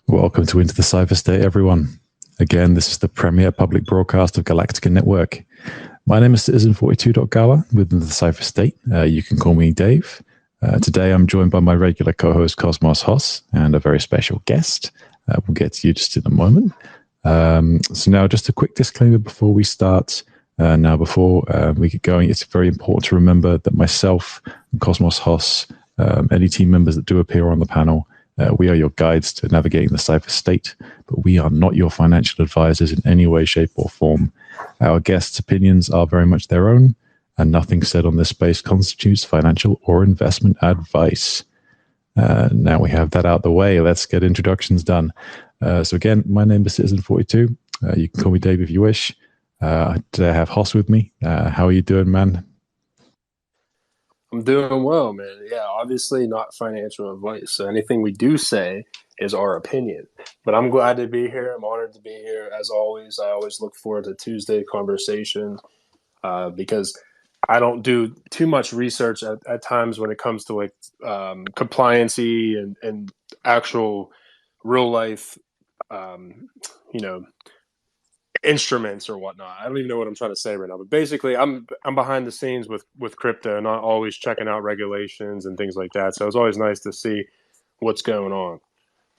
Welcome to Into the Cypher State, everyone. Again, this is the premier public broadcast of Galactica Network. My name is Citizen42.Gala within the Cypher State. You can call me Dave. Today I'm joined by my regular co-host Cosmos Hoss and a very special guest. We'll get to you just in a moment. So now just a quick disclaimer before we start. Before we get going, it's very important to remember that myself and Cosmos Hoss, any team members that do appear on the panel, we are your guides to navigating the Cypher State, but we are not your financial advisors in any way, shape, or form. Our guests' opinions are very much their own, and nothing said on this space constitutes financial or investment advice. Now we have that out the way, let's get introductions done. So again, my name is Citizen42. You can call me Dave if you wish. Today I have Hoss with me. How are you doing, man? I'm doing well, man. Yeah, obviously not financial advice. So anything we do say is our opinion. But I'm glad to be here. I'm honored to be here. As always, I always look forward to Tuesday conversations because I don't do too much research at times when it comes to like compliancy and actual real life, instruments or whatnot. I don't even know what I'm trying to say right now, but basically I'm behind the scenes with crypto, not always checking out regulations and things like that. So it's always nice to see what's going on.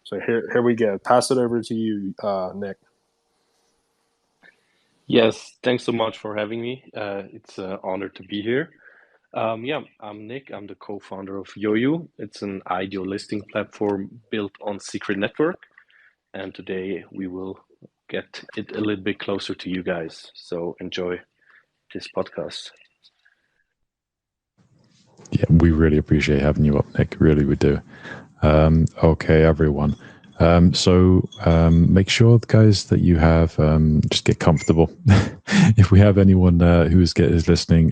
So here we go. Pass it over to you, Nick. Yes, thanks so much for having me. It's an honor to be here. I'm Nick. I'm the co-founder of YoYo. It's an IDO listing platform built on Secret Network. And today we will get it a little bit closer to you guys. So enjoy this podcast. Yeah, we really appreciate having you up, Nick. Really, we do. Okay, everyone. Make sure, guys, that you have just get comfortable. If we have anyone who is listening,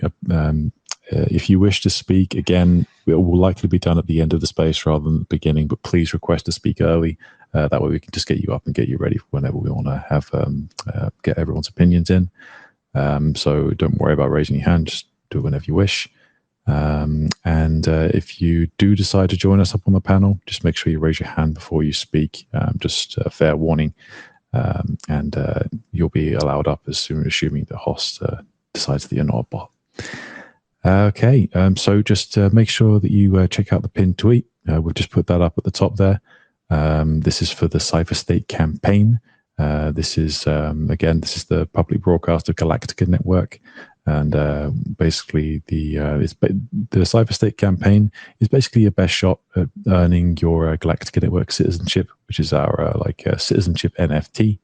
if you wish to speak, again, it will likely be done at the end of the space rather than the beginning, but please request to speak early. That way we can just get you up and get you ready for whenever we want to have get everyone's opinions in. So don't worry about raising your hand. Just do it whenever you wish. If you do decide to join us up on the panel, just make sure you raise your hand before you speak. Just a fair warning. You'll be allowed up as soon, assuming the host decides that you're not a bot. Okay, so just make sure that you check out the pinned tweet. We've just put that up at the top there. This is for the Cypher State campaign. This is the public broadcast of Galactica Network, and basically the Cypher State campaign is basically your best shot at earning your Galactica Network citizenship, which is our citizenship NFT.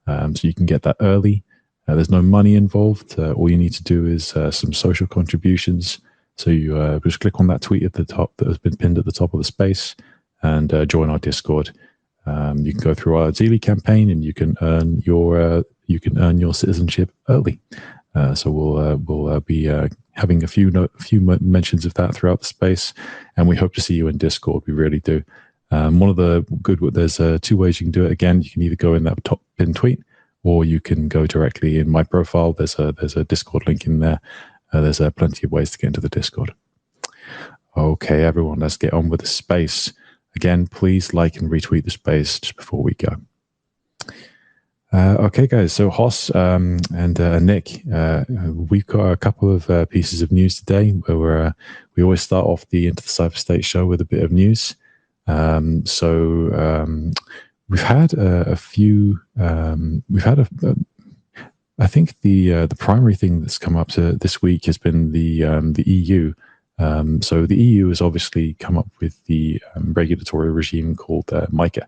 So you can get that early. There's no money involved. All you need to do is some social contributions. So you just click on that tweet at the top that has been pinned at the top of the space and join our Discord. You can go through our daily campaign and you can earn your citizenship early. So we'll be having a few mentions of that throughout the space, and we hope to see you in Discord. We really do. One of the there's two ways you can do it. Again, you can either go in that top pinned tweet, or you can go directly in my profile. There's a Discord link in there. There's plenty of ways to get into the Discord. Okay, everyone, let's get on with the space. Again, please like and retweet the space just before we go. Okay, guys, so Hoss and Nick, we've got a couple of pieces of news today where we always start off the Into the Cypher State show with a bit of news. We've had a few. I think the primary thing that's come up to this week has been the EU. So the EU has obviously come up with the regulatory regime called MiCA.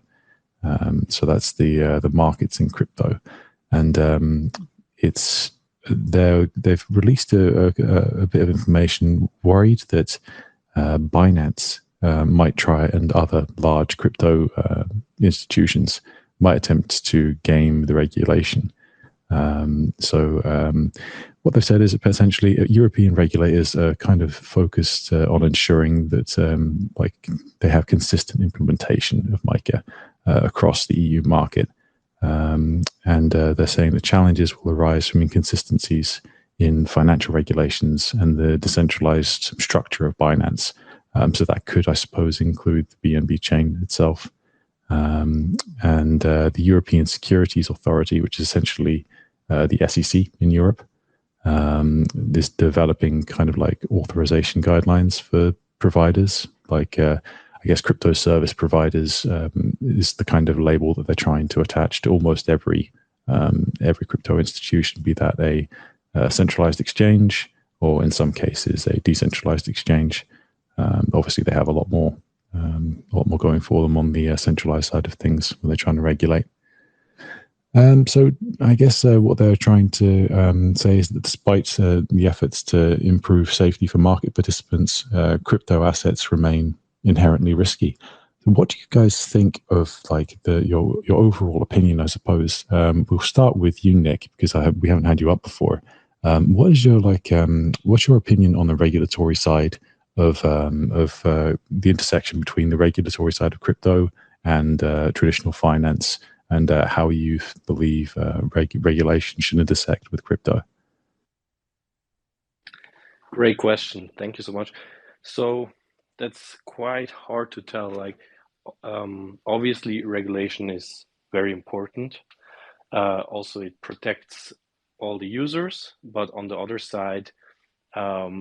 So that's the markets in crypto, and they've released a bit of information, worried that Binance might try, and other large crypto institutions might attempt to game the regulation. What they've said is that essentially European regulators are kind of focused on ensuring that they have consistent implementation of MiCA across the EU market. They're saying the challenges will arise from inconsistencies in financial regulations and the decentralized structure of Binance. So that could, I suppose, include the BNB chain itself. And the European Securities Authority, which is essentially the SEC in Europe, is developing kind of like authorization guidelines for providers. Like, I guess crypto service providers is the kind of label that they're trying to attach to almost every crypto institution, be that a centralized exchange or in some cases a decentralized exchange. Obviously, they have a lot more going for them on the centralized side of things when they're trying to regulate. So I guess what they're trying to say is that despite the efforts to improve safety for market participants, crypto assets remain inherently risky. So what do you guys think of like your overall opinion? I suppose we'll start with you, Nick, because we haven't had you up before. What is your what's your opinion on the regulatory side of the intersection between the regulatory side of crypto and traditional finance, and how you believe regulation should intersect with crypto? Great question. Thank you so much. So that's quite hard to tell. Like, obviously, regulation is very important. Also, it protects all the users, but on the other side,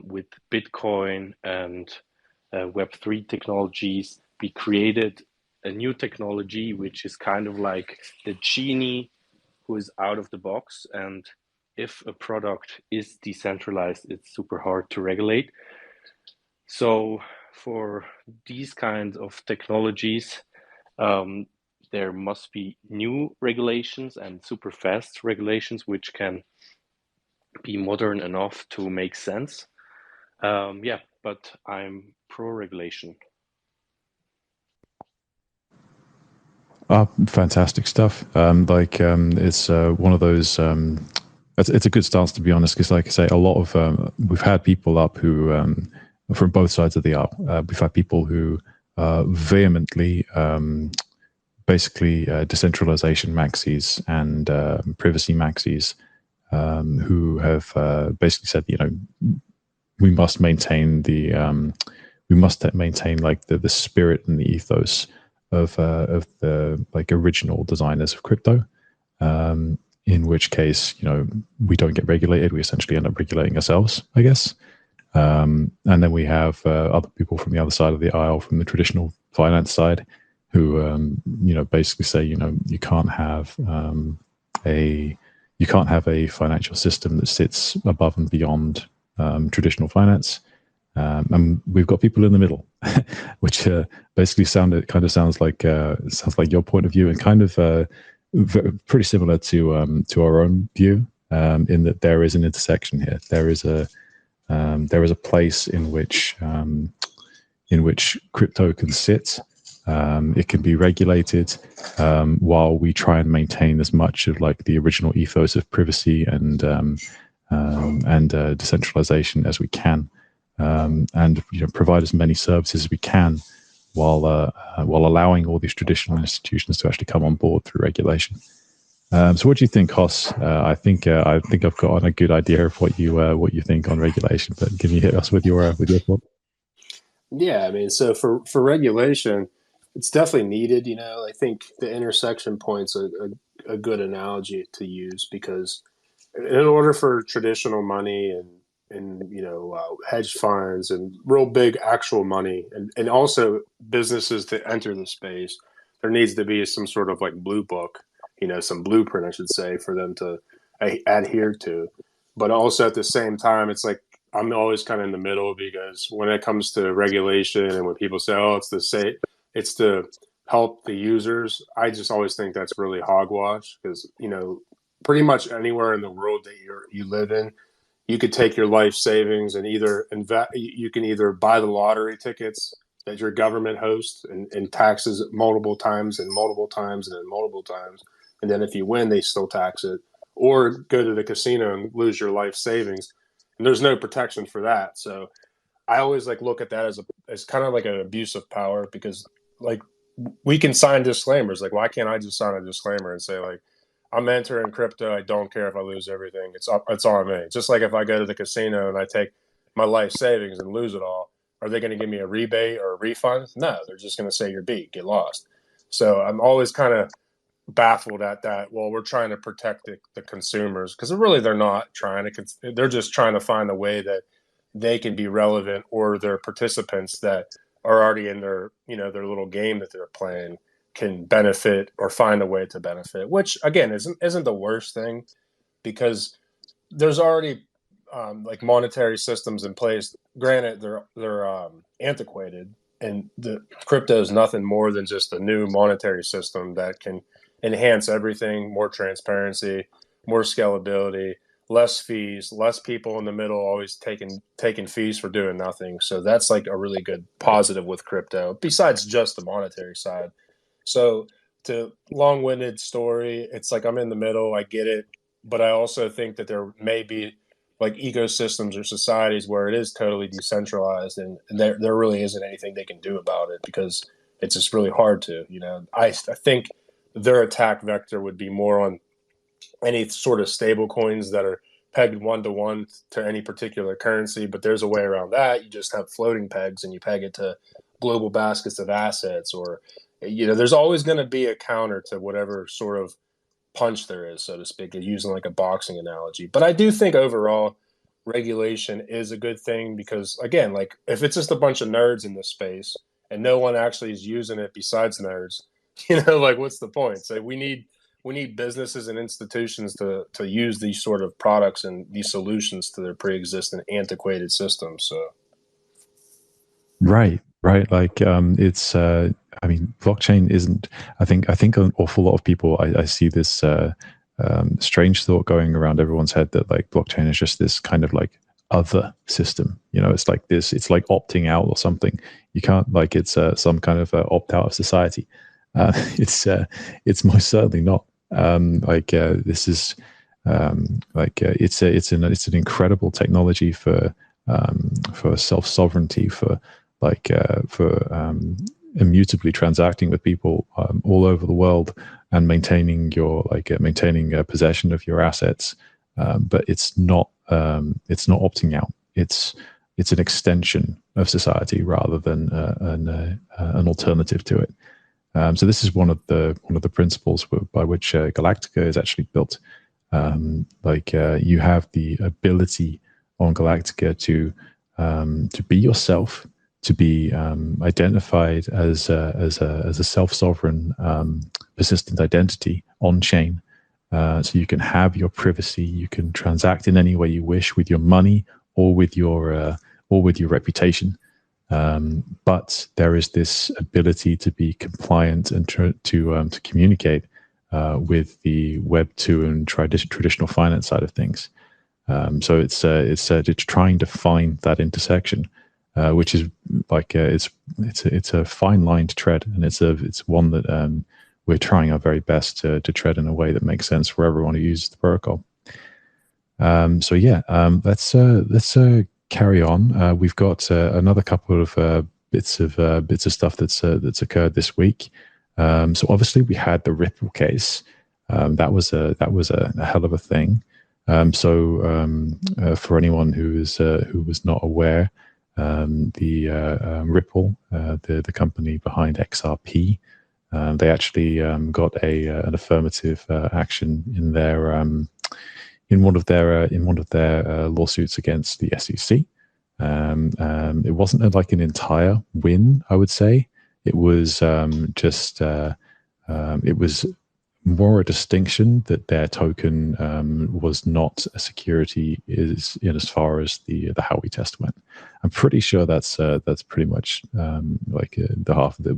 with Bitcoin and Web3 technologies, we created a new technology which is kind of like the genie who is out of the box. And if a product is decentralized, it's super hard to regulate. So for these kinds of technologies, there must be new regulations and super fast regulations which can be modern enough to make sense. Yeah, but I'm pro regulation. Fantastic stuff. It's one of those. It's a good stance, to be honest, because, like I say, a lot of we've had people up who from both sides of the aisle. We've had people who vehemently, basically, decentralization maxis and privacy maxis, who have basically said, we must maintain like the spirit and the ethos of the like original designers of crypto. In which case, we don't get regulated. We essentially end up regulating ourselves, I guess. And then we have other people from the other side of the aisle, from the traditional finance side, who basically say, you can't have a financial system that sits above and beyond traditional finance. And we've got people in the middle, which basically sounds like your point of view, and kind of pretty similar to our own view, in that there is an intersection here. There is a place in which crypto can sit. It can be regulated, while we try and maintain as much of like the original ethos of privacy and decentralization as we can, and provide as many services as we can, while allowing all these traditional institutions to actually come on board through regulation. So, what do you think, Hoss? I think I've got a good idea of what you think on regulation, but can you hit us with your thought? Yeah, I mean, so for regulation, it's definitely needed. I think the intersection point's a good analogy to use, because in order for traditional money and hedge funds and real big actual money, and also businesses to enter the space, there needs to be some sort of like blue book, some blueprint, I should say, for them to adhere to. But also at the same time, it's like I'm always kind of in the middle, because when it comes to regulation and when people say, "Oh, it's to help the users," I just always think that's really hogwash, because pretty much anywhere in the world that you live in, you could take your life savings and either invest. You can either buy the lottery tickets that your government hosts and taxes multiple times and multiple times and then multiple times, and then if you win, they still tax it, or go to the casino and lose your life savings, and there's no protection for that. So I always look at that as kind of like an abuse of power, because like we can sign disclaimers. Like, why can't I just sign a disclaimer and say, like, I'm entering crypto. I don't care if I lose everything. It's on me. Just like if I go to the casino and I take my life savings and lose it all, are they going to give me a rebate or a refund? No, they're just going to say you're beat, get lost. So I'm always kind of baffled at that. Well, we're trying to protect the consumers because really they're not trying to. They're just trying to find a way that they can be relevant, or their participants that are already in their their little game that they're playing can benefit or find a way to benefit. Which again isn't the worst thing, because there's already like monetary systems in place. Granted, they're antiquated, and the crypto is nothing more than just a new monetary system that can enhance everything: more transparency, more scalability, less fees, less people in the middle always taking fees for doing nothing. So that's like a really good positive with crypto, besides just the monetary side. So, to long-winded story, it's like I'm in the middle. I get it, but I also think that there may be like ecosystems or societies where it is totally decentralized, and there really isn't anything they can do about it because it's just really hard to. I think their attack vector would be more on any sort of stable coins that are pegged one-to-one to any particular currency, but there's a way around that. You just have floating pegs and you peg it to global baskets of assets, or there's always going to be a counter to whatever sort of punch there is, so to speak, using like a boxing analogy. But I do think overall regulation is a good thing, because again, like if it's just a bunch of nerds in this space and no one actually is using it besides nerds, like what's the point? So we need businesses and institutions to use these sort of products and these solutions to their pre-existing antiquated systems. So Right, right. Like it's I mean, blockchain isn't. I think an awful lot of people. I see this strange thought going around everyone's head that like blockchain is just this kind of like other system. It's like this. It's like opting out or something. You can't like it's some kind of opt out of society. It's most certainly not. This is it's an incredible technology for self sovereignty, for immutably transacting with people all over the world and maintaining possession of your assets. But it's not opting out. It's an extension of society rather than an alternative to it. So this is one of the principles by which Galactica is actually built. You have the ability on Galactica to be yourself, to be identified as a self-sovereign, persistent identity on chain. So you can have your privacy. You can transact in any way you wish with your money or with your reputation. But there is this ability to be compliant and to communicate with the Web 2 and traditional finance side of things. So it's trying to find that intersection, which is like it's a fine line to tread, and it's one that we're trying our very best to tread in a way that makes sense for everyone who uses the protocol. Let's carry on. We've got another couple of bits of stuff that's occurred this week. So obviously we had the Ripple case. That was a hell of a thing. For anyone who was not aware, the Ripple, the company behind XRP, they actually got an affirmative action in one of their lawsuits against the SEC. It wasn't like an entire win, I would say. It was it was more a distinction that their token was not a security as far as the Howey test went. I'm pretty sure that's pretty much the half of it.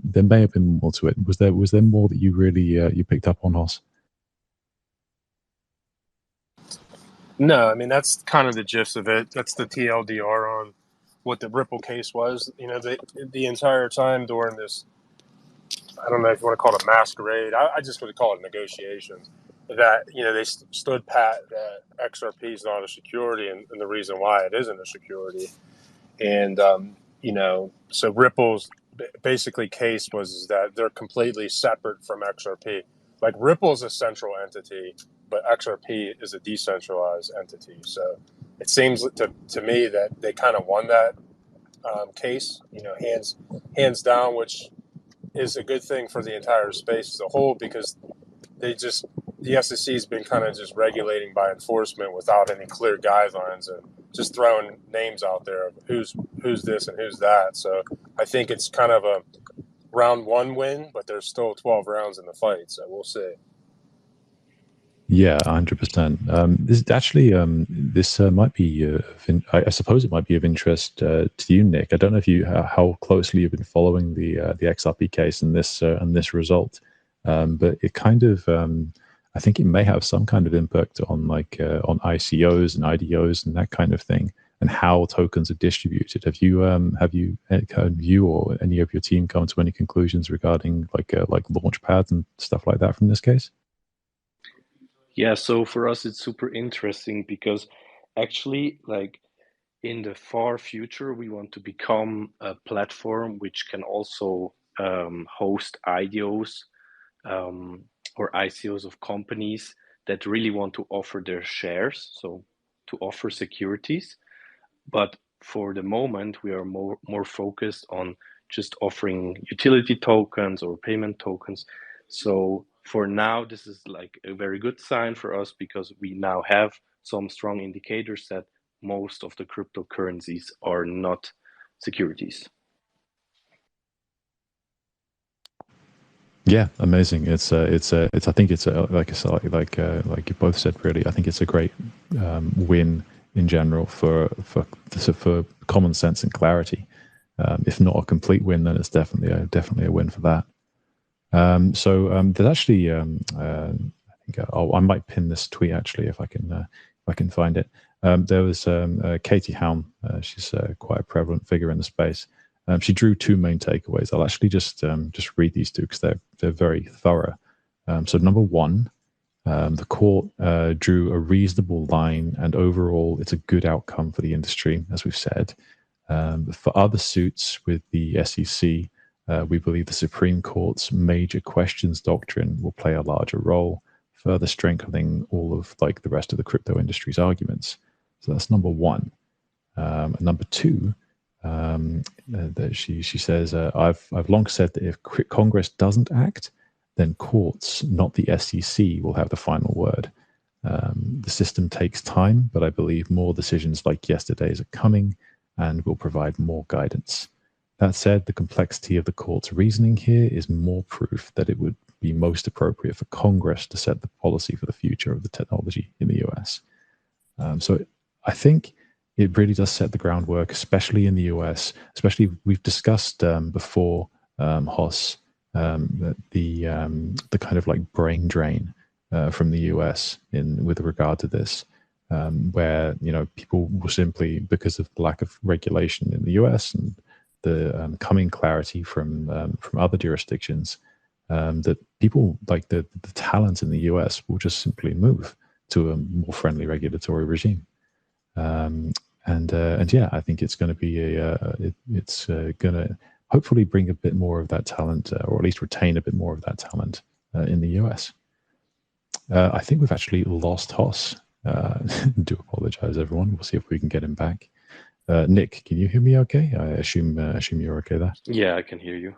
There may have been more to it. Was there more that you really you picked up on, Hoss? no, I mean that's kind of the gist of it. That's the TLDR on what the Ripple case was. The entire time during this, I don't know if you want to call it a masquerade. I just would call it negotiations. That they stood pat that XRP is not a security, and the reason why it isn't a security. And so Ripple's basically case was that they're completely separate from XRP. like Ripple is a central entity, but XRP is a decentralized entity. So it seems to me that they kind of won that case, hands down, which is a good thing for the entire space as a whole, because the SEC has been kind of just regulating by enforcement without any clear guidelines and just throwing names out there of who's this and who's that. So I think it's kind of a round one win, but there's still 12 rounds in the fight, so we'll see. Yeah, 100%. This actually, this might be, I suppose it might be of interest to you, Nick. I don't know if you how closely you've been following the XRP case and this result, but it kind of, I think it may have some kind of impact on on ICOs and IDOs and that kind of thing, and how tokens are distributed. Have you or any of your team come to any conclusions regarding like launch pads and stuff like that from this case? Yeah, so for us, it's super interesting because actually, like in the far future, we want to become a platform which can also host IDOs or ICOs of companies that really want to offer their shares, so to offer securities. But for the moment, we are more focused on just offering utility tokens or payment tokens. So for now, this is like a very good sign for us because we now have some strong indicators that most of the cryptocurrencies are not securities. Yeah, amazing. It's I think it's like you both said, really. I think it's a great win in general for common sense and clarity. If not a complete win, then it's definitely a win for that. There's actually, I think I might pin this tweet actually if I can find it. There was Katie Haun. She's quite a prevalent figure in the space. She drew two main takeaways. I'll actually just read these two because they're very thorough. So number one, the court drew a reasonable line, and overall, it's a good outcome for the industry, as we've said. For other suits with the SEC, we believe the Supreme Court's major questions doctrine will play a larger role, further strengthening all of the rest of the crypto industry's arguments. So that's number one. Number two, that she says, I've long said that if Congress doesn't act, then courts, not the SEC, will have the final word. The system takes time, but I believe more decisions like yesterday's are coming and will provide more guidance. That said, the complexity of the court's reasoning here is more proof that it would be most appropriate for Congress to set the policy for the future of the technology in the US. So I think it really does set the groundwork, especially in the US. Especially, we've discussed before, Hoss, that the kind of like brain drain from the US with regard to this, where people will simply, because of the lack of regulation in the US and the coming clarity from other jurisdictions, that people like the talent in the US will just simply move to a more friendly regulatory regime. And yeah, I think it's going to be it's going to hopefully bring a bit more of that talent, or at least retain a bit more of that talent in the US. I think we've actually lost Hoss. Do apologize, everyone. We'll see if we can get him back. Nick, can you hear me okay? I assume you're okay there. Yeah, I can hear you.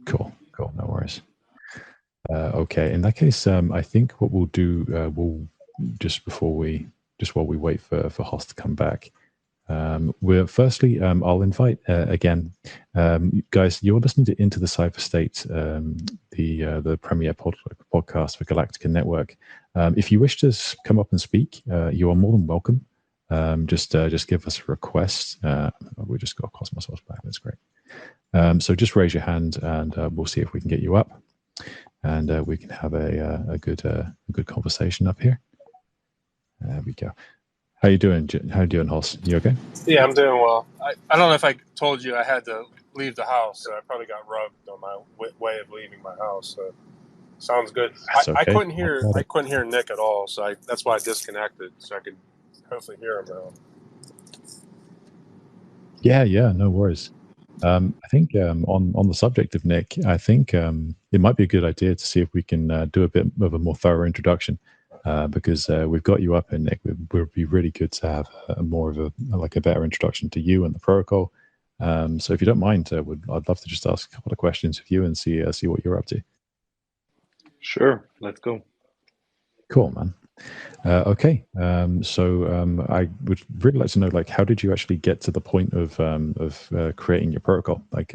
Cool, no worries. Okay, in that case, I think what we'll do, we'll while we wait for Hoss to come back, firstly, I'll invite again, guys. You're listening to Into the Cypher State, the premier podcast for Galactica Network. If you wish to come up and speak, you are more than welcome. Just give us a request. We just got Cosmos back. That's great. So just raise your hand, and we'll see if we can get you up, and we can have a good conversation up here. There we go. How you doing? How you doing, Hoss? You okay? Yeah, I'm doing well. I don't know if I told you I had to leave the house, so I probably got rubbed on my way of leaving my house. So sounds good. Okay. I couldn't hear Nick at all, so that's why I disconnected, so I could hopefully hear him now. Yeah, no worries. I think on the subject of Nick, I think it might be a good idea to see if we can do a bit of a more thorough introduction, because we've got you up here, Nick. It would be really good to have more of a better introduction to you and the protocol. So if you don't mind, I'd love to just ask a couple of questions of you and see what you're up to. Sure, let's go. Cool, man. Okay, so I would really like to know, like, how did you actually get to the point of creating your protocol? Like,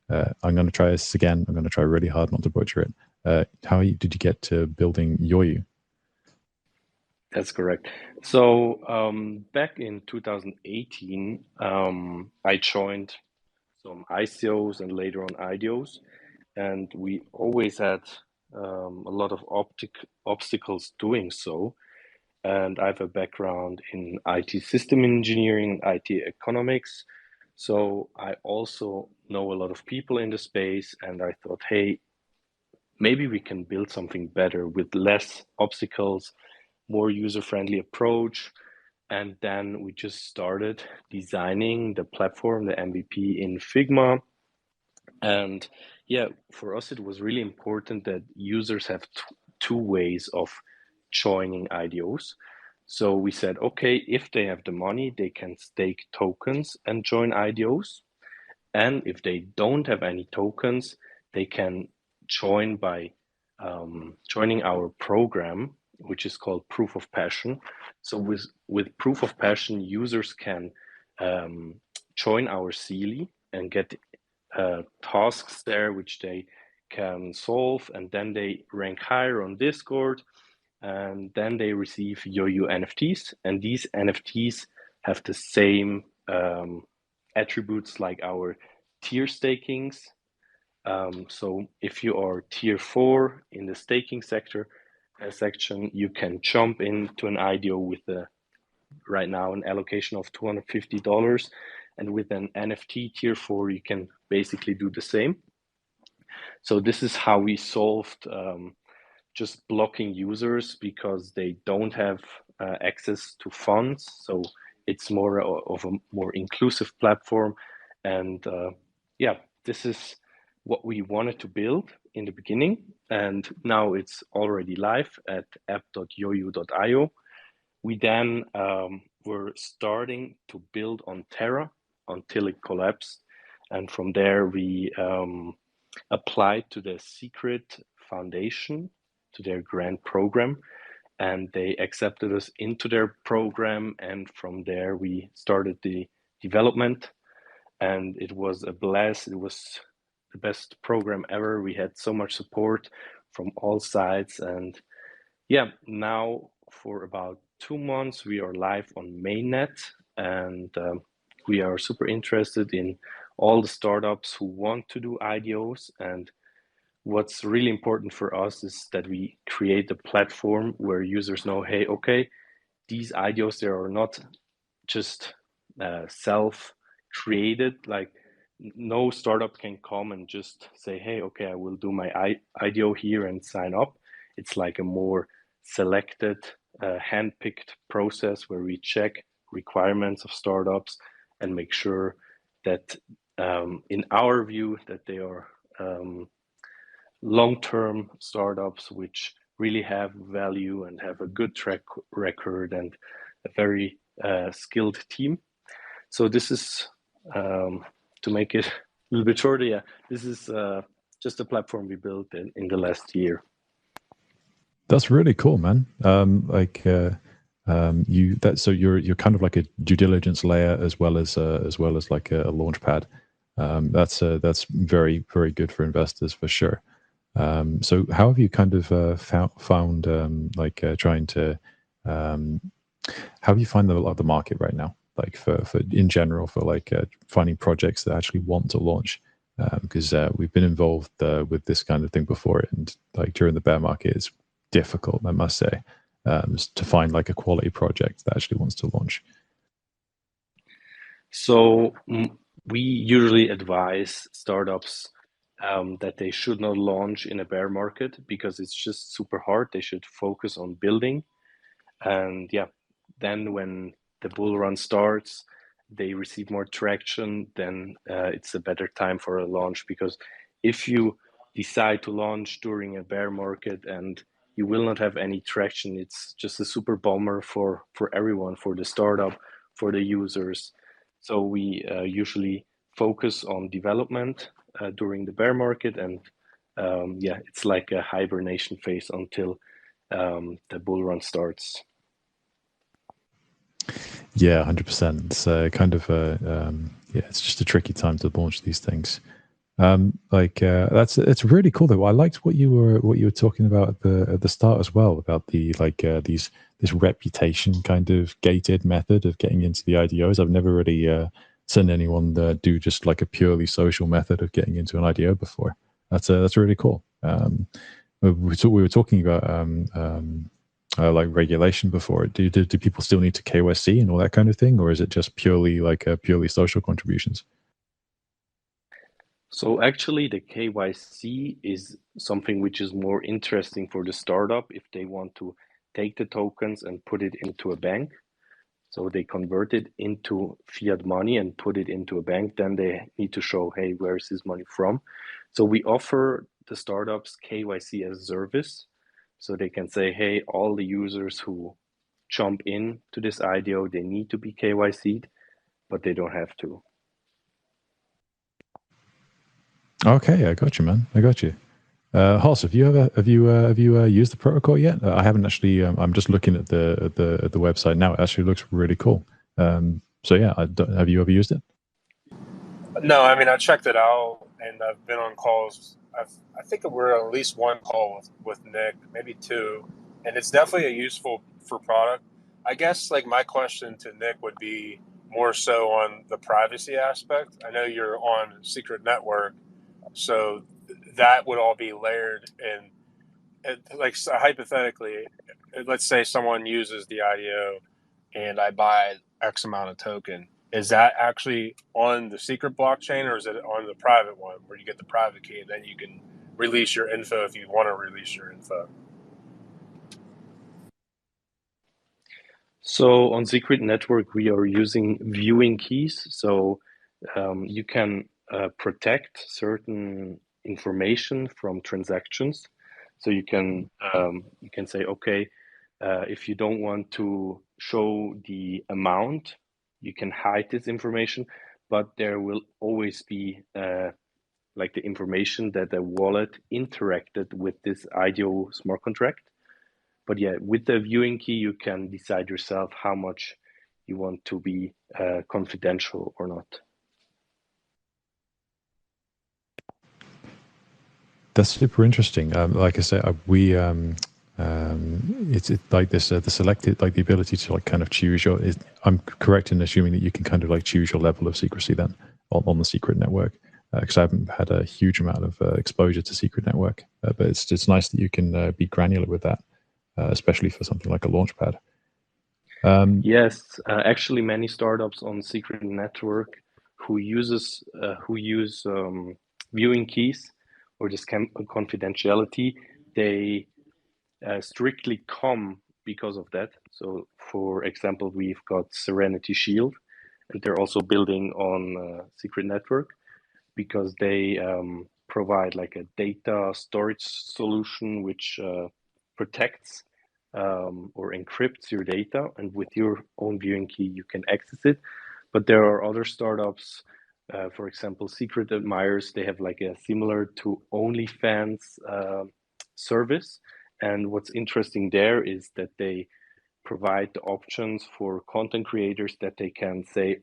I'm going to try this again. I'm going to try really hard not to butcher it. How did you get to building Yoyu? That's correct. So back in 2018, I joined some ICOs and later on IDOs, and we always had a lot of obstacles doing so. And I have a background in IT system engineering, IT economics. So I also know a lot of people in the space, and I thought, hey, maybe we can build something better with less obstacles, more user-friendly approach. And then we just started designing the platform, the MVP in Figma. And yeah, for us, it was really important that users have two ways of joining IDOs. So we said, okay, if they have the money, they can stake tokens and join IDOs. And if they don't have any tokens, they can join by joining our program, which is called Proof of Passion. So with Proof of Passion, users can join our CLI and get tasks there which they can solve, and then they rank higher on Discord, and then they receive Yoyu NFTs, and these NFTs have the same attributes like our tier stakings. So if you are tier 4 in the staking sector section, you can jump into an IDO with right now an allocation of $250, and with an NFT tier 4 you can basically do the same. So this is how we solved just blocking users because they don't have access to funds. So it's more of a more inclusive platform. And yeah, this is what we wanted to build in the beginning. And now it's already live at app.yoyu.io. We then were starting to build on Terra until it collapsed. And from there, we applied to the Secret Foundation, to their grant program, and they accepted us into their program. And from there, we started the development, and it was a blast. It was the best program ever. We had so much support from all sides. And yeah, now for about 2 months, we are live on mainnet, and we are super interested in all the startups who want to do IDOs. And what's really important for us is that we create a platform where users know, hey, okay, these IDOs, they are not just self-created. Like no startup can come and just say, hey, okay, I will do my IDO here and sign up. It's like a more selected, hand-picked process where we check requirements of startups and make sure that in our view that they are long-term startups which really have value and have a good track record and a very skilled team. So this is, to make it a little bit shorter, yeah, this is just a platform we built in the last year. That's really cool, man. So you're kind of like a due diligence layer as well as like a launch pad. That's very, very good for investors for sure. So how have you kind of found trying to how do you find the market right now, like for in general, for like finding projects that actually want to launch? Because we've been involved with this kind of thing before, and like during the bear market, it's difficult, I must say, to find like a quality project that actually wants to launch. So we usually advise startups that they should not launch in a bear market because it's just super hard. They should focus on building. And yeah, then when the bull run starts they receive more traction, then it's a better time for a launch. Because if you decide to launch during a bear market and you will not have any traction, it's just a super bummer for everyone, for the startup, for the users. So we usually focus on development during the bear market, and yeah, it's like a hibernation phase until the bull run starts. Yeah, 100%. It's kind of yeah, it's just a tricky time to launch these things. It's really cool though. I liked what you were talking about at the start as well, about the this reputation kind of gated method of getting into the IDOs. I've never really seen anyone do just like a purely social method of getting into an IDO before. That's really cool. We were talking about like regulation before. Do people still need to KYC and all that kind of thing, or is it just purely purely social contributions? So actually, the KYC is something which is more interesting for the startup if they want to take the tokens and put it into a bank. So they convert it into fiat money and put it into a bank. Then they need to show, hey, where is this money from? So we offer the startups KYC as a service. So they can say, hey, all the users who jump in to this IDO, they need to be KYC'd, but they don't have to. Okay, I got you, man. I got you. Hoss, have you used the protocol yet? I haven't actually. I'm just looking at the website now. It actually looks really cool. So yeah, have you ever used it? No, I mean I checked it out, and I've been on calls. I think we're on at least one call with Nick, maybe two, and it's definitely a useful for product. I guess like my question to Nick would be more so on the privacy aspect. I know you're on Secret Network, so that would all be layered in. Like hypothetically, let's say someone uses the IDO, and I buy X amount of token. Is that actually on the secret blockchain, or is it on the private one where you get the private key and then you can release your info if you want to release your info? So on Secret Network, we are using viewing keys. So you can protect certain information from transactions. So you can say, okay, if you don't want to show the amount, you can hide this information, but there will always be like the information that the wallet interacted with this IDO smart contract. But yeah, with the viewing key, you can decide yourself how much you want to be confidential or not. That's super interesting. Like I said, it's like this the selected, like the ability to like kind of choose your. I'm correct in assuming that you can kind of like choose your level of secrecy then on the Secret Network, because I haven't had a huge amount of exposure to Secret Network, but it's nice that you can be granular with that, especially for something like a launchpad. Yes, actually, many startups on Secret Network who use viewing keys or this confidentiality, they strictly come because of that. So, for example, we've got Serenity Shield, and they're also building on Secret Network because they provide like a data storage solution which protects or encrypts your data, and with your own viewing key, you can access it. But there are other startups, for example, Secret Admirers, they have like a similar to OnlyFans service. And what's interesting there is that they provide the options for content creators that they can say,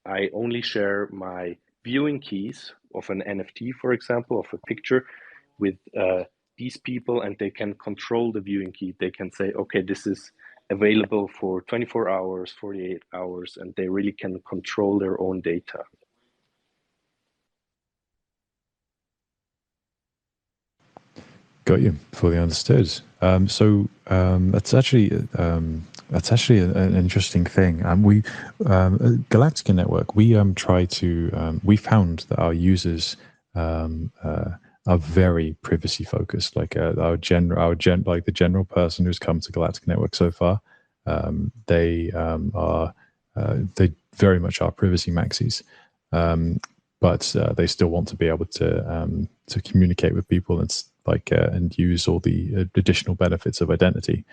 I only share my viewing keys of an NFT, for example, of a picture with these people, and they can control the viewing key. They can say, okay, this is available for 24 hours, 48 hours, and they really can control their own data. Got you. Fully understood. That's actually an interesting thing. We Galactica Network. We try to. We found that our users are very privacy focused. Like like the general person who's come to Galactica Network so far, they are they very much are privacy maxis, but they still want to be able to communicate with people and use all the additional benefits of identity.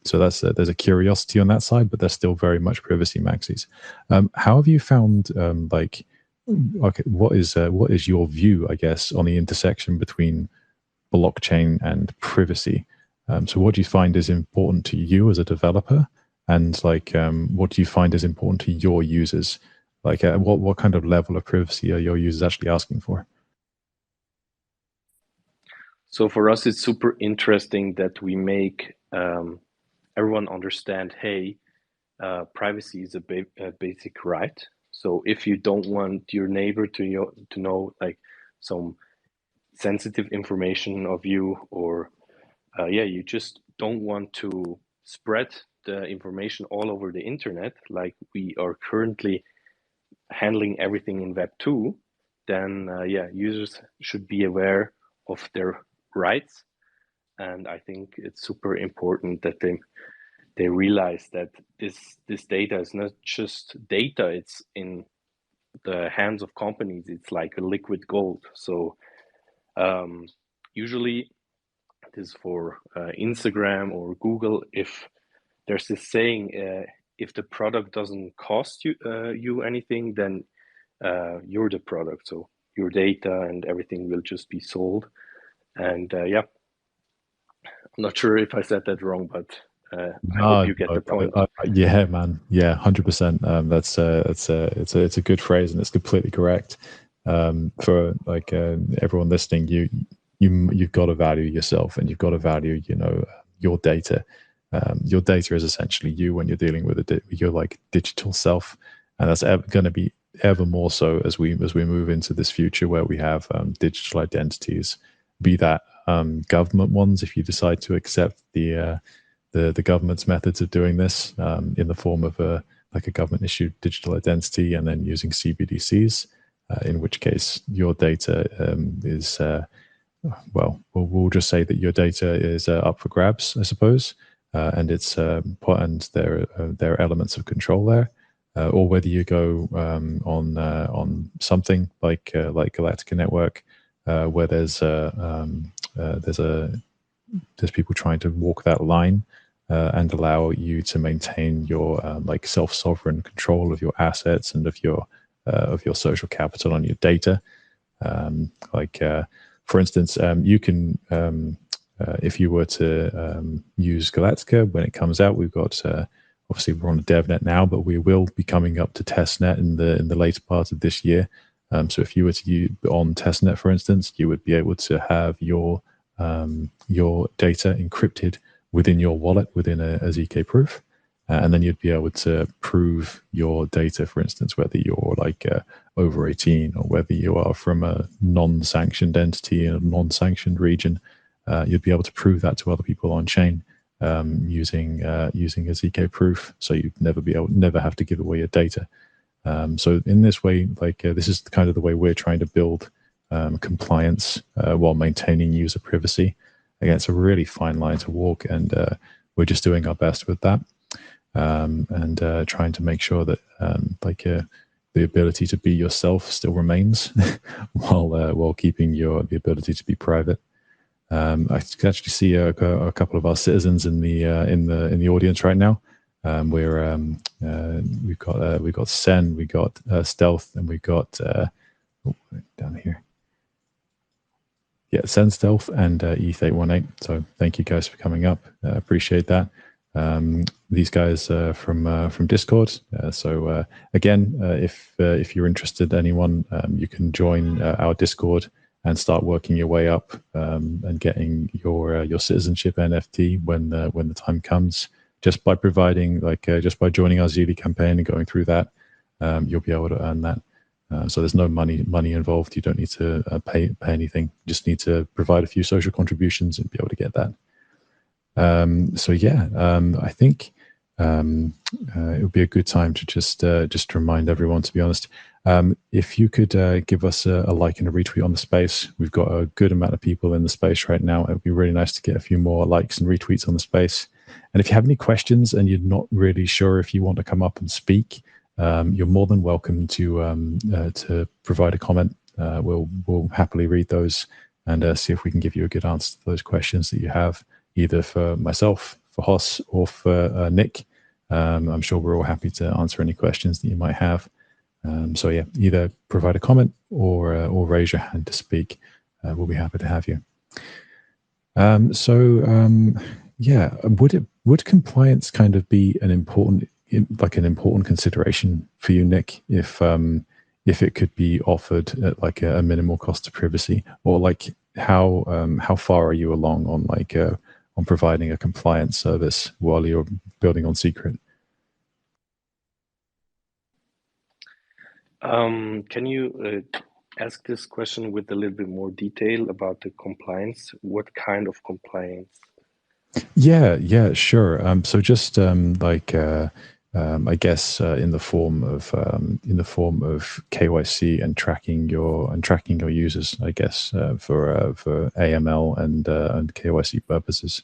So there's a curiosity on that side, but they're still very much privacy maxis. How have you found what is your view, I guess, on the intersection between blockchain and privacy? So what do you find is important to you as a developer, and what do you find is important to your users? What kind of level of privacy are your users actually asking for? So for us, it's super interesting that we make everyone understand, hey, privacy is a basic right. So if you don't want your neighbor to know like some sensitive information of you, or you just don't want to spread the information all over the internet, like we are currently handling everything in Web 2, then users should be aware of their rights. And I think it's super important that they realize that this data is not just data, it's in the hands of companies. It's like a liquid gold. So usually this is for Instagram or Google. If there's this saying, if the product doesn't cost you anything, then you're the product. So your data and everything will just be sold. And I'm not sure if I said that wrong, but I hope you get the point. Yeah, man. Yeah, 100%. It's a good phrase, and it's completely correct. For everyone listening, you've got to value yourself, and you've got to value your data. Your data is essentially you when you're dealing with your digital self, and that's going to be ever more so as we move into this future where we have digital identities, be that government ones, if you decide to accept the government's methods of doing this in the form of a government issued digital identity, and then using CBDCs, in which case your data is we'll just say that your data is up for grabs, I suppose, and it's and there are elements of control there, or whether you go on something like Galactica Network, where there's people trying to walk that line and allow you to maintain your self-sovereign control of your assets and of your social capital on your data. For instance, you can, if you were to use Galactica when it comes out, we've got obviously we're on a DevNet now, but we will be coming up to testnet in the later part of this year. So if you were to use on testnet, for instance, you would be able to have your data encrypted within your wallet within a ZK proof, and then you'd be able to prove your data, for instance, whether you're over 18 or whether you are from a non-sanctioned entity in a non-sanctioned region. You'd be able to prove that to other people on chain using a ZK proof, so you'd never have to give away your data. So in this way, this is kind of the way we're trying to build compliance while maintaining user privacy. Again, it's a really fine line to walk, and we're just doing our best with that, and trying to make sure that the ability to be yourself still remains while keeping the ability to be private. I can actually see a couple of our citizens in the audience right now. We've got Sen, we got Stealth, and we got down here. Yeah, Sen, Stealth, and ETH818. So thank you guys for coming up. Appreciate that. These guys from Discord. So again, if you're interested, anyone, you can join our Discord and start working your way up and getting your citizenship NFT when the time comes. Just by providing just by joining our Zili campaign and going through that, you'll be able to earn that. So there's no money involved. You don't need to pay anything. You just need to provide a few social contributions and be able to get that. I think it would be a good time to just remind everyone, to be honest, if you could give us a like and a retweet on the space. We've got a good amount of people in the space right now. It would be really nice to get a few more likes and retweets on the space. And if you have any questions and you're not really sure if you want to come up and speak, you're more than welcome to provide a comment. We'll happily read those and see if we can give you a good answer to those questions that you have, either for myself, for Hoss, or for Nick. I'm sure we're all happy to answer any questions that you might have. So yeah, either provide a comment or raise your hand to speak. We'll be happy to have you. Yeah, would compliance kind of be an important consideration for you, Nick, if it could be offered at like a minimal cost of privacy, or like how far are you along on on providing a compliance service while you're building on secret? Can you ask this question with a little bit more detail about the compliance? What kind of compliance? Yeah, sure. So just I guess in the form of KYC and tracking your users, I guess for AML and KYC purposes.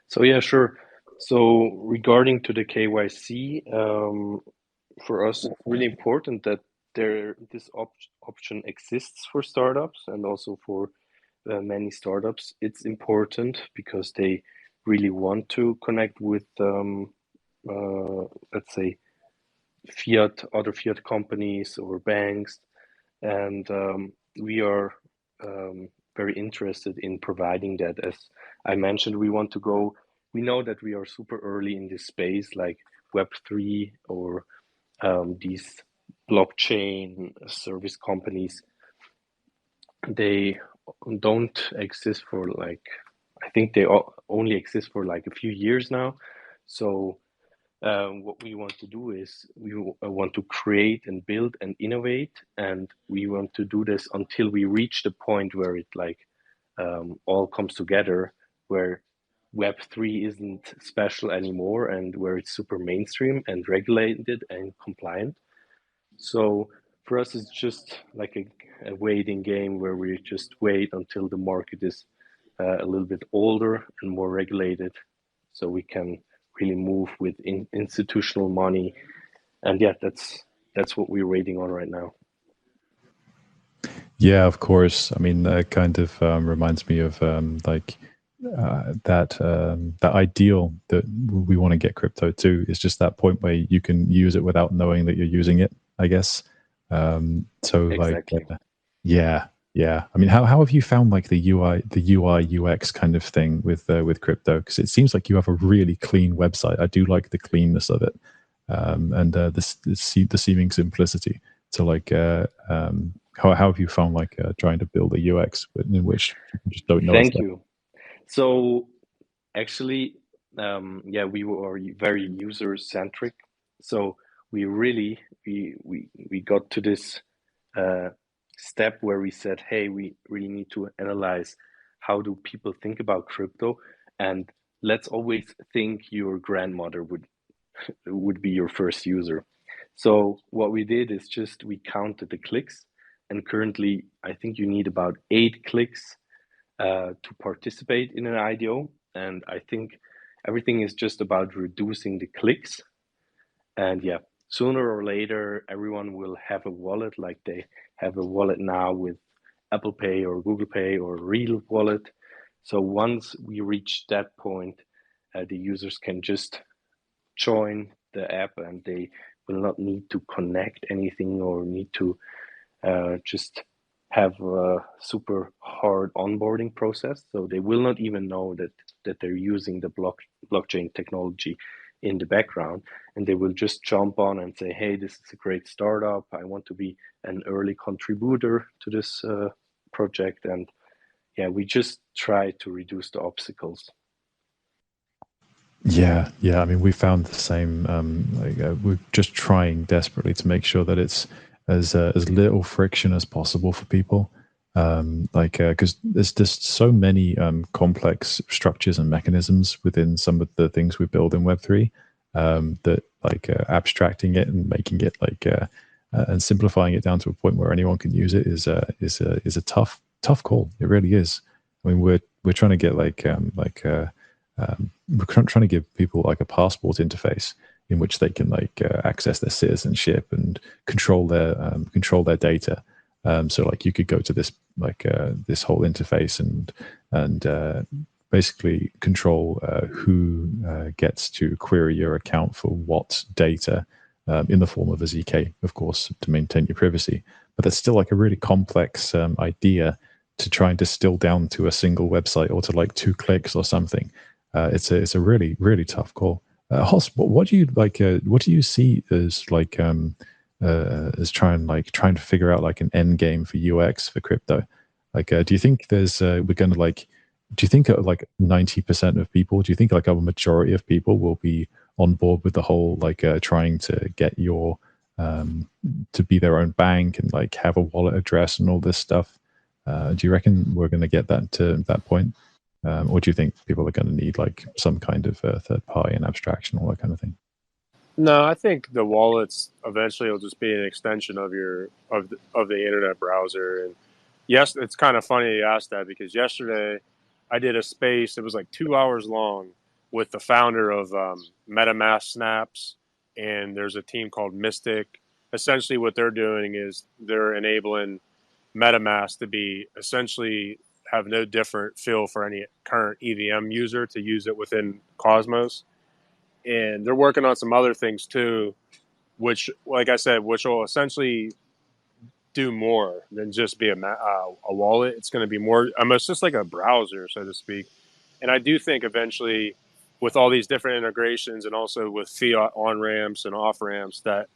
So yeah, sure. So regarding to the KYC, for us, it's really important that this option exists for startups, and also for many startups. It's important because they really want to connect with, let's say, other fiat companies or banks, and we are very interested in providing that. As I mentioned, we want to go. We know that we are super early in this space, like Web3 or these blockchain service companies. They don't exist for I think they only exist for like a few years now. So what we want to do is we want to create and build and innovate, and we want to do this until we reach the point where it all comes together, where Web3 isn't special anymore and where it's super mainstream and regulated and compliant. So for us, it's just like a waiting game where we just wait until the market is a little bit older and more regulated, so we can really move with institutional money. And yeah, that's what we're waiting on right now. Yeah, of course. I mean, that kind of reminds me of that ideal that we want to get crypto to is just that point where you can use it without knowing that you're using it, I guess. So Exactly. yeah. I mean, how have you found like the UI UX kind of thing with crypto? Because it seems like you have a really clean website. I do like the cleanness of it, and the seeming simplicity. So how have you found trying to build a UX in which people just don't know? Thank you. So actually, yeah, we were very user centric. So we really we got to this step where we said, hey, we really need to analyze how do people think about crypto, and let's always think your grandmother would be your first user. So what we did is just we counted the clicks, and currently I think you need about 8 clicks to participate in an IDO, and I think everything is just about reducing the clicks. And yeah, sooner or later everyone will have a wallet, like they have a wallet now with Apple Pay or Google Pay or Real Wallet. So once we reach that point, the users can just join the app, and they will not need to connect anything or need to just have a super hard onboarding process. So they will not even know that they're using the blockchain technology in the background, and they will just jump on and say, hey, this is a great startup. I want to be an early contributor to this project. And yeah, we just try to reduce the obstacles. Yeah. I mean, we found the same. We're just trying desperately to make sure that it's as little friction as possible for people. Because there's just so many complex structures and mechanisms within some of the things we build in Web3 that abstracting it and making it and simplifying it down to a point where anyone can use it is a tough call. It really is. I mean, we're trying to get we're trying to give people like a passport interface in which they can access their citizenship and control their data. So like you could go to this this whole interface and basically control who gets to query your account for what data in the form of a ZK, of course, to maintain your privacy. But that's still like a really complex idea to try and distill down to a single website or to like 2 clicks or something. It's a really really tough call. Hoss, what do you like? What do you see as as trying to figure out like an end game for UX for crypto? Like, do you think there's we're going to like? Do you think like 90% of people? Do you think like a majority of people will be on board with the whole trying to get your to be their own bank and like have a wallet address and all this stuff? Do you reckon we're going to get that to that point? Or do you think people are going to need like some kind of third party and abstraction, all that kind of thing? No, I think the wallets eventually will just be an extension of the internet browser. And yes, it's kind of funny you asked that because yesterday I did a space. It was like 2 hours long with the founder of MetaMask Snaps, and there's a team called Mystic. Essentially, what they're doing is they're enabling MetaMask to be essentially have no different feel for any current EVM user to use it within Cosmos. And they're working on some other things too, which, like I said, which will essentially do more than just be a wallet. It's going to be more, almost just like a browser, so to speak. And I do think eventually, with all these different integrations and also with fiat on ramps and off ramps, that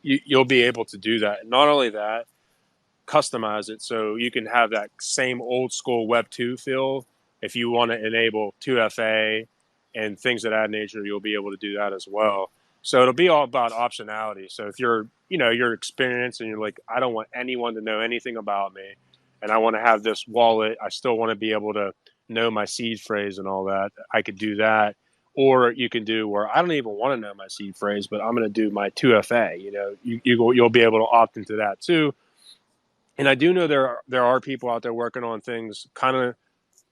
you'll be able to do that. And not only that, customize it so you can have that same old school Web 2 feel. If you want to enable 2FA and things of that nature, you'll be able to do that as well. So it'll be all about optionality. So if you're experienced and you're like, I don't want anyone to know anything about me and I want to have this wallet, I still want to be able to know my seed phrase and all that, I could do that. Or you can do where I don't even want to know my seed phrase, but I'm going to do my 2FA. You'll be able to opt into that too. And I do know there are people out there working on things kind of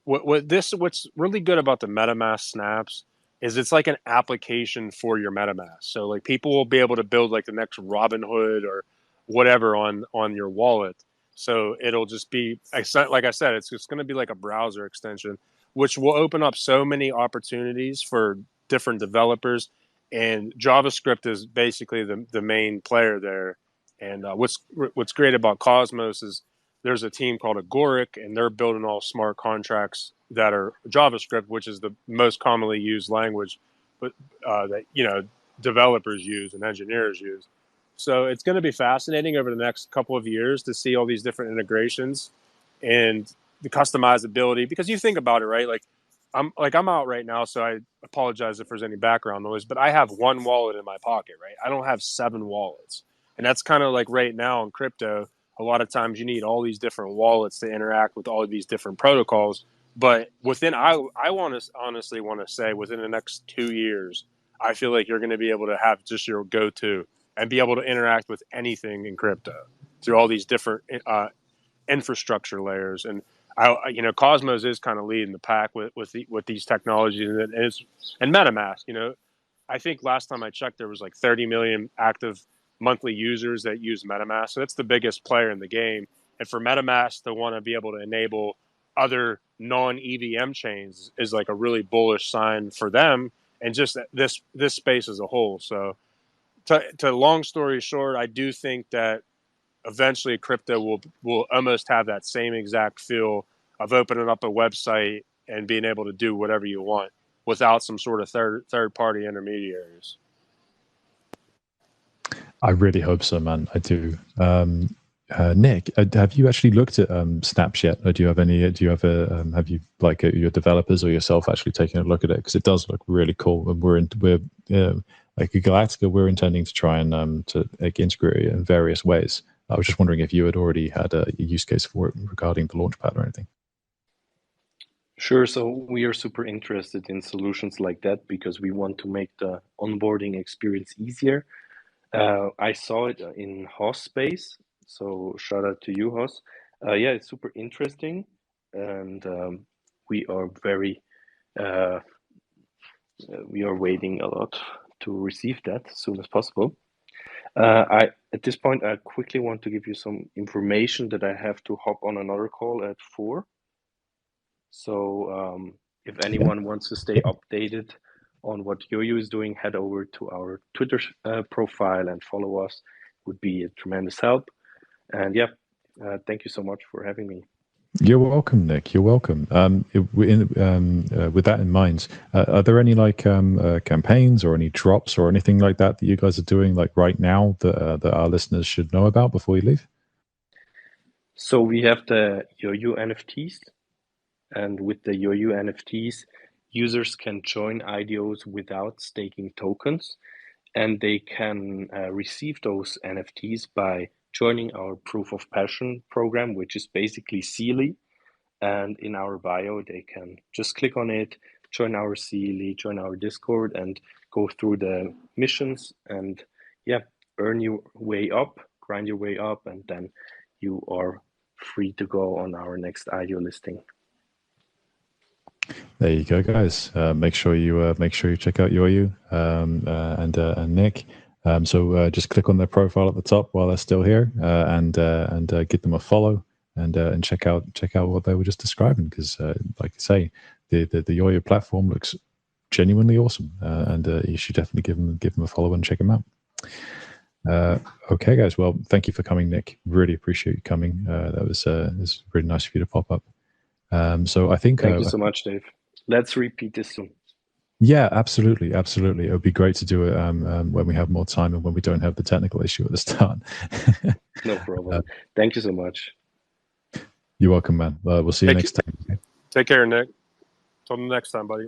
what's really good about the MetaMask snaps is it's like an application for your MetaMask. So like people will be able to build like the next Robinhood or whatever on your wallet. So it'll just be like I said, it's just going to be like a browser extension, which will open up so many opportunities for different developers. And JavaScript is basically the main player there. And what's great about Cosmos is there's a team called Agoric, and they're building all smart contracts that are JavaScript, which is the most commonly used language, but that developers use and engineers use. So it's going to be fascinating over the next couple of years to see all these different integrations and the customizability. Because you think about it, right? I'm out right now, so I apologize if there's any background noise, but I have one wallet in my pocket, right? I don't have 7 wallets. And that's kind of like right now in crypto, a lot of times you need all these different wallets to interact with all of these different protocols. But I honestly want to say within the next 2 years, I feel like you're going to be able to have just your go-to and be able to interact with anything in crypto through all these different infrastructure layers. And Cosmos is kind of leading the pack with these technologies and MetaMask. I think last time I checked, there was like 30 million active monthly users that use MetaMask. So that's the biggest player in the game. And for MetaMask to want to be able to enable other non-EVM chains is like a really bullish sign for them and just this space as a whole. So to long story short, I do think that eventually crypto will almost have that same exact feel of opening up a website and being able to do whatever you want without some sort of third party intermediaries. I really hope so, man. I do. Nick, have you actually looked at Snaps yet, or do you have any? Do you have have you your developers or yourself actually taken a look at it? Because it does look really cool, and we're like at Galactica, we're intending to try and to integrate it in various ways. I was just wondering if you had already had a use case for it regarding the launchpad or anything. Sure. So we are super interested in solutions like that because we want to make the onboarding experience easier. I saw it in Hoss space, so shout out to you, Hoss. Yeah, it's super interesting. and we are very we are waiting a lot to receive that as soon as possible. At this point, I quickly want to give you some information that I have to hop on another call at 4. So if anyone wants to stay updated on what Yo-Yo is doing, head over to our Twitter profile and follow us. Would be a tremendous help. And yeah, thank you so much for having me. You're welcome, Nick. You're welcome. With that in mind, are there any like campaigns or any drops or anything like that that you guys are doing like right now that our listeners should know about before you leave? So we have the Yo-Yo NFTs, and with the Yo-Yo NFTs, users can join IDOs without staking tokens, and they can receive those NFTs by joining our Proof of Passion program, which is basically Sealy. And in our bio, they can just click on it, join our Sealy, join our Discord, and go through the missions and earn your way up, grind your way up, and then you are free to go on our next IDO listing. There you go, guys. Make sure you check out Yo-Yo and Nick. So just click on their profile at the top while they're still here, and give them a follow, and check out what they were just describing. Because, like I say, the Yo-Yo platform looks genuinely awesome, and you should definitely give them a follow and check them out. Okay, guys. Well, thank you for coming, Nick. Really appreciate you coming. That was really nice of you to pop up. So I think thank you so much, Dave. Let's repeat this soon. Yeah, absolutely. It would be great to do it when we have more time and when we don't have the technical issue at the start. No problem. Thank you so much. You're welcome, man. We'll see you next time. Okay? Take care, Nick. Till next time, buddy.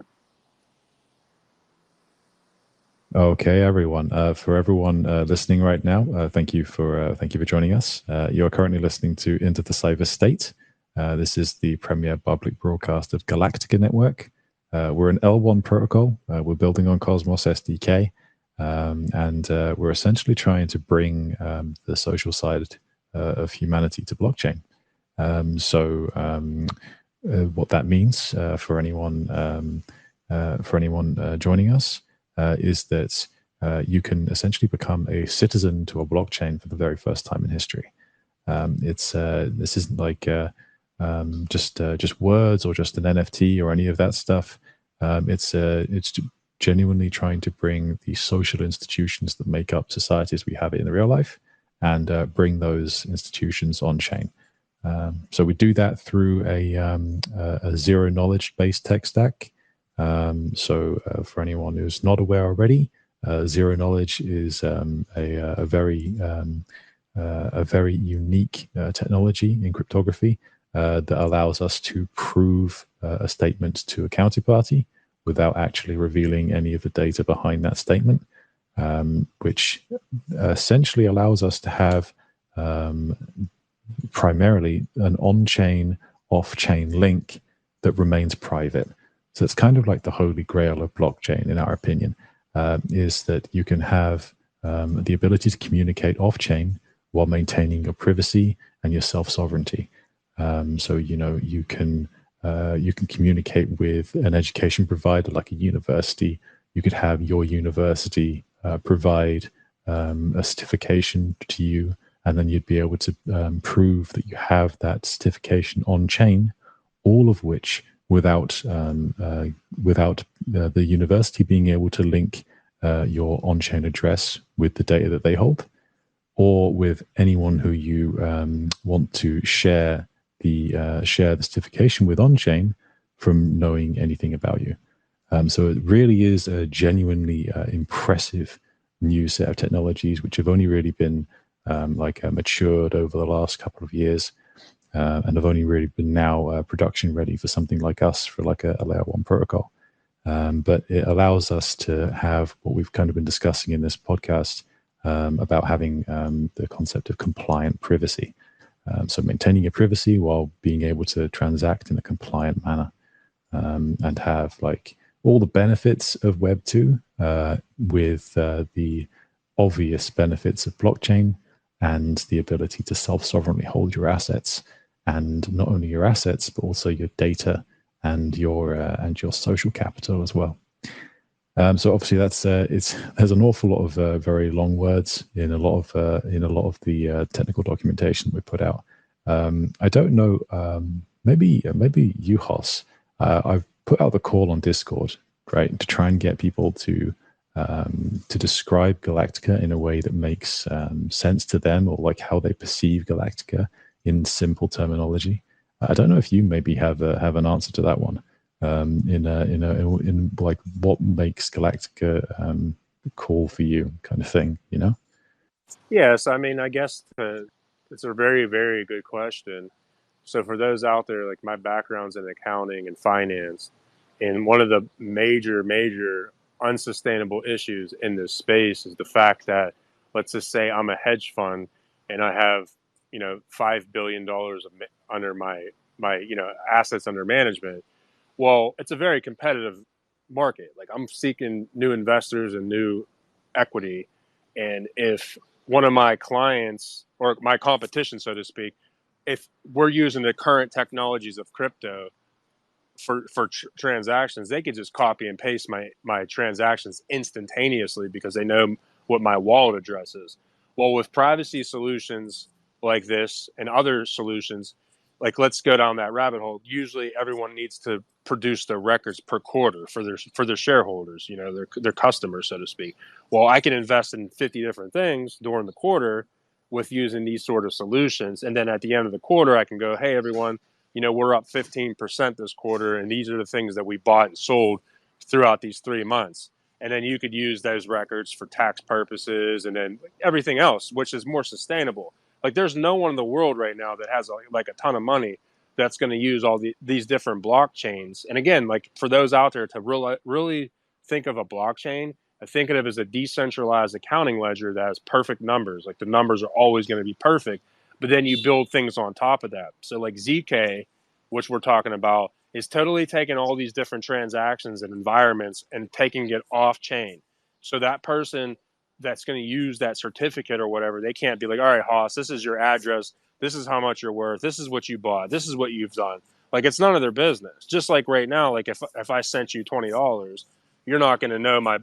Okay, everyone. For everyone listening right now, thank you for joining us. You are currently listening to Into the Cyber State. This is the premier public broadcast of Galactica Network. We're an L1 protocol. We're building on Cosmos SDK, and we're essentially trying to bring the social side of humanity to blockchain. What that means for anyone joining us is that you can essentially become a citizen to a blockchain for the very first time in history. This isn't like just words or just an NFT or any of that stuff. It's genuinely trying to bring the social institutions that make up society as we have it in the real life, and bring those institutions on chain. So we do that through a zero knowledge based tech stack. For anyone who's not aware already, zero knowledge is a very unique technology in cryptography that allows us to prove a statement to a counterparty without actually revealing any of the data behind that statement, which essentially allows us to have primarily an on-chain, off-chain link that remains private. So it's kind of like the holy grail of blockchain, in our opinion, is that you can have the ability to communicate off-chain while maintaining your privacy and your self-sovereignty. So you can communicate with an education provider like a university. You could have your university provide a certification to you, and then you'd be able to prove that you have that certification on chain, all of which without the university being able to link your on-chain address with the data that they hold, or with anyone who you want to share the certification with on-chain from knowing anything about you. So it really is a genuinely impressive new set of technologies which have only really been matured over the last couple of years, and have only really been now production ready for something like us, for like a layer 1 protocol. But it allows us to have what we've kind of been discussing in this podcast about having the concept of compliant privacy. So maintaining your privacy while being able to transact in a compliant manner, and have like all the benefits of Web 2 with the obvious benefits of blockchain and the ability to self-sovereignly hold your assets and not only your assets but also your data and your social capital as well. So obviously that's there's an awful lot of very long words in a lot of the technical documentation we put out. I don't know. Maybe you, Hoss. I've put out the call on Discord, right, to try and get people to describe Galactica in a way that makes sense to them, or like how they perceive Galactica in simple terminology. I don't know if you maybe have an answer to that one. In like what makes Galactica cool for you, kind of thing, you know? Yes, I mean, I guess it's a very, very good question. So for those out there, like my background's in accounting and finance, and one of the major unsustainable issues in this space is the fact that, let's just say I'm a hedge fund and I have, $5 billion under my assets under management. Well, it's a very competitive market. Like I'm seeking new investors and new equity. And if one of my clients or my competition, so to speak, if we're using the current technologies of crypto for transactions, they could just copy and paste my transactions instantaneously because they know what my wallet address is. Well, with privacy solutions like this and other solutions, like let's go down that rabbit hole. Usually, everyone needs to produce their records per quarter for their shareholders, their customers, so to speak. Well, I can invest in 50 different things during the quarter with using these sort of solutions, and then at the end of the quarter, I can go, hey, everyone, we're up 15% this quarter, and these are the things that we bought and sold throughout these 3 months. And then you could use those records for tax purposes and then everything else, which is more sustainable. Like there's no one in the world right now that has like a ton of money that's going to use all these different blockchains. And again, like for those out there to really think of a blockchain, I think of it as a decentralized accounting ledger that has perfect numbers. Like the numbers are always going to be perfect, but then you build things on top of that. So like ZK, which we're talking about, is totally taking all these different transactions and environments and taking it off chain. So that person that's going to use that certificate or whatever, they can't be like, all right, Haas, this is your address. This is how much you're worth. This is what you bought. This is what you've done. Like it's none of their business. Just like right now, like if I sent you $20, you're not going to know my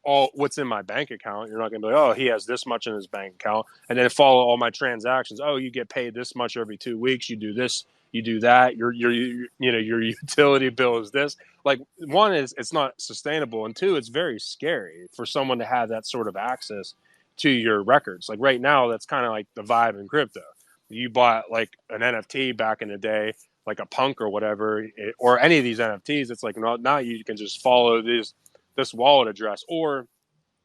all what's in my bank account. You're not going to be like, oh, he has this much in his bank account, and then follow all my transactions. Oh, you get paid this much every 2 weeks. You do this, you do that. Your utility bill is this. Like one is it's not sustainable, and two, it's very scary for someone to have that sort of access to your records. Like right now, that's kind of like the vibe in crypto. You bought like an NFT back in the day, like a punk or whatever, or any of these NFTs. It's like now you can just follow this wallet address, or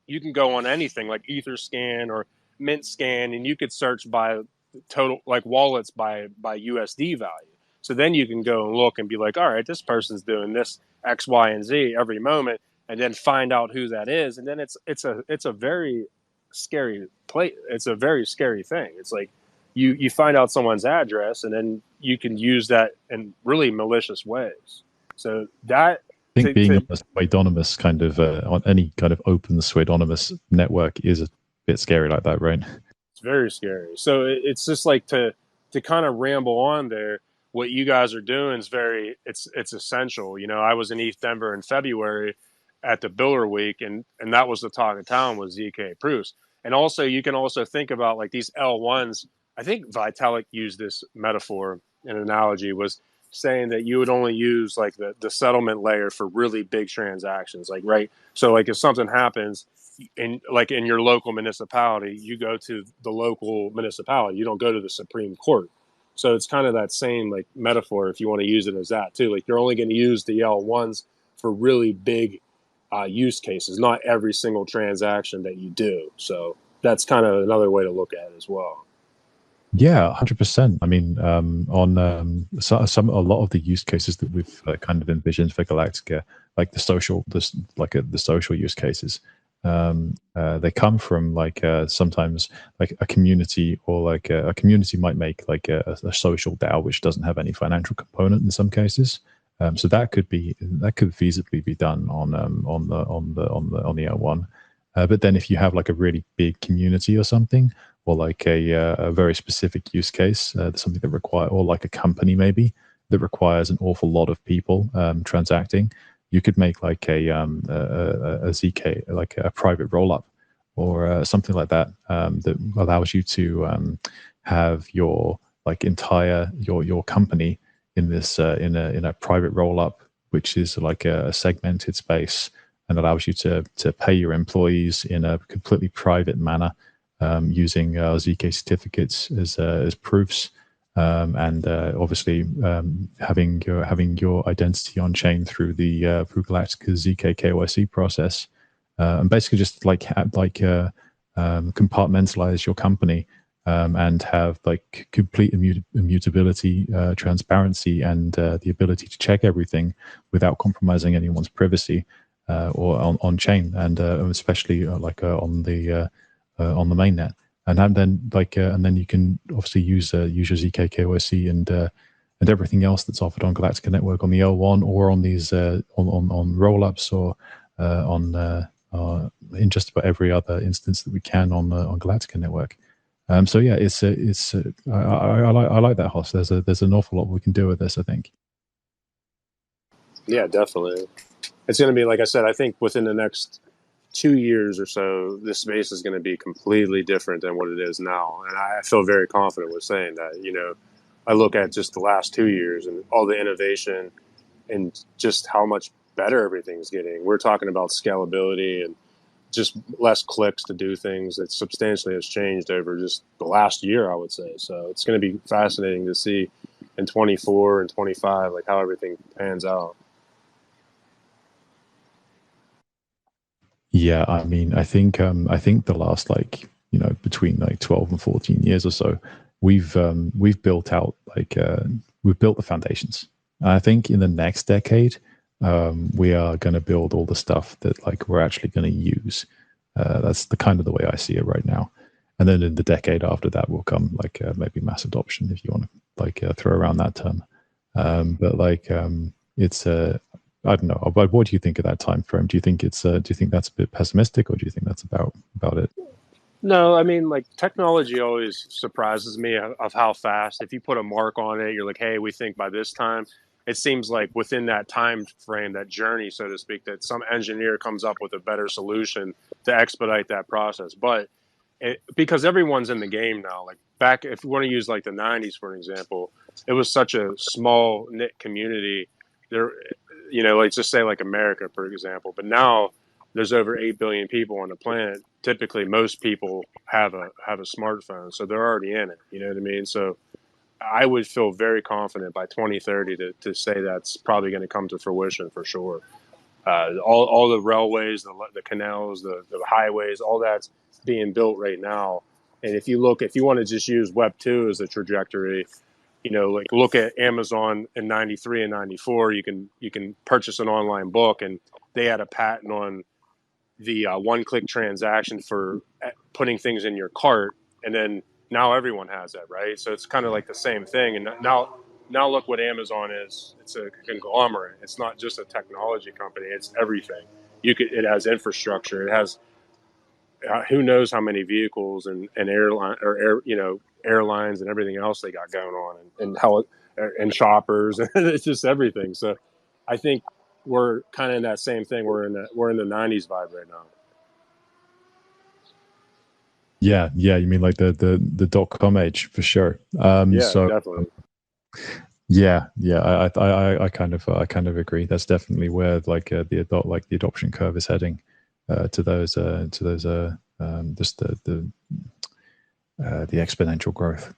you can go on anything like Etherscan or MintScan, and you could search by total like wallets by USD value. So then you can go and look and be like, all right, this person's doing this X, Y, and Z every moment, and then find out who that is. And then it's a very scary play. It's a very scary thing. It's like you find out someone's address, and then you can use that in really malicious ways. So that. I think being on a pseudonymous kind of on any kind of open pseudonymous network is a bit scary like that, right? It's very scary. So it's just like to kind of ramble on there. What you guys are doing is it's essential. I was in East Denver in February at the Builder Week, and that was the talk of town was ZK proofs. And also you can also think about like these L1s. I think Vitalik used this metaphor, an analogy was saying that you would only use like the settlement layer for really big transactions, like right. So like if something happens in your local municipality, you go to the local municipality. You don't go to the Supreme Court. So it's kind of that same like metaphor if you want to use it as that too. Like you're only going to use the L1s for really big use cases, not every single transaction that you do. So that's kind of another way to look at it as well. Yeah, 100%. I mean, on a lot of the use cases that we've kind of envisioned for Galactica, like the social use cases, they come from like sometimes like a community, or like a community might make like a social DAO which doesn't have any financial component in some cases. So that could feasibly be done on the L1. But then if you have like a really big community or something, or like a very specific use case, something that require, or like a company maybe that requires an awful lot of people transacting, you could make like a ZK, like a private rollup or something like that, that allows you to have your like entire your company in this in a private rollup, which is like a segmented space, and allows you to pay your employees in a completely private manner, using ZK certificates as proofs, and obviously having your identity on chain through the through Galactica's ZK KYC process, and basically just compartmentalize your company, and have like complete immutability, transparency, and the ability to check everything without compromising anyone's privacy, or on chain, and especially on the mainnet. And then you can obviously use your ZK KYC and everything else that's offered on Galactica Network on the L1, or on these on rollups, or in just about every other instance that we can on Galactica Network. So yeah, I like that, Hoss. There's an awful lot we can do with this, I think. Yeah, definitely. It's going to be, like I said, I think within the next 2 years or so, this space is going to be completely different than what it is now. And I feel very confident with saying that. You know, I look at just the last 2 years and all the innovation and just how much better everything's getting. We're talking about scalability and just less clicks to do things. It substantially has changed over just the last year, I would say. So it's going to be fascinating to see in 24 and 25, like how everything pans out. Yeah, I mean, I think the last, like, you know, between like 12 and 14 years or so, we've built out we've built the foundations. And I think in the next decade, we are going to build all the stuff that like we're actually going to use. That's the kind of the way I see it right now. And then in the decade after that will come like maybe mass adoption, if you want to like throw around that term. But like it's I don't know. What do you think of that time frame? Do you think it's do you think that's a bit pessimistic, or do you think that's about it? No, I mean, like, technology always surprises me of how fast. If you put a mark on it, you're like, hey, we think by this time. It seems like within that time frame, that journey, so to speak, that some engineer comes up with a better solution to expedite that process. But because everyone's in the game now, like back, if you want to use like the 90s, for an example, it was such a small knit community there, you know, like just say like America, for example, but now there's over 8 billion people on the planet. Typically most people have a smartphone, so they're already in it, you know what I mean? So I would feel very confident by 2030 to say that's probably going to come to fruition for sure. All the railways, the canals, the highways, all that's being built right now. And if you want to just use Web 2 as a trajectory, you know, like look at Amazon in 93 and 94, you can purchase an online book, and they had a patent on the one-click transaction for putting things in your cart, and then now everyone has that, right? So it's kind of like the same thing. And now look what Amazon is. It's a conglomerate. It's not just a technology company. It's everything. It has infrastructure. It has who knows how many vehicles and airlines and everything else they got going on, and shoppers. It's just everything. So I think we're kind of in that same thing. We're in the 90s vibe right now. Yeah, you mean like the .com age for sure. Yeah, so definitely. Yeah, I kind of agree. That's definitely where like the adoption curve is heading, to those just the exponential growth.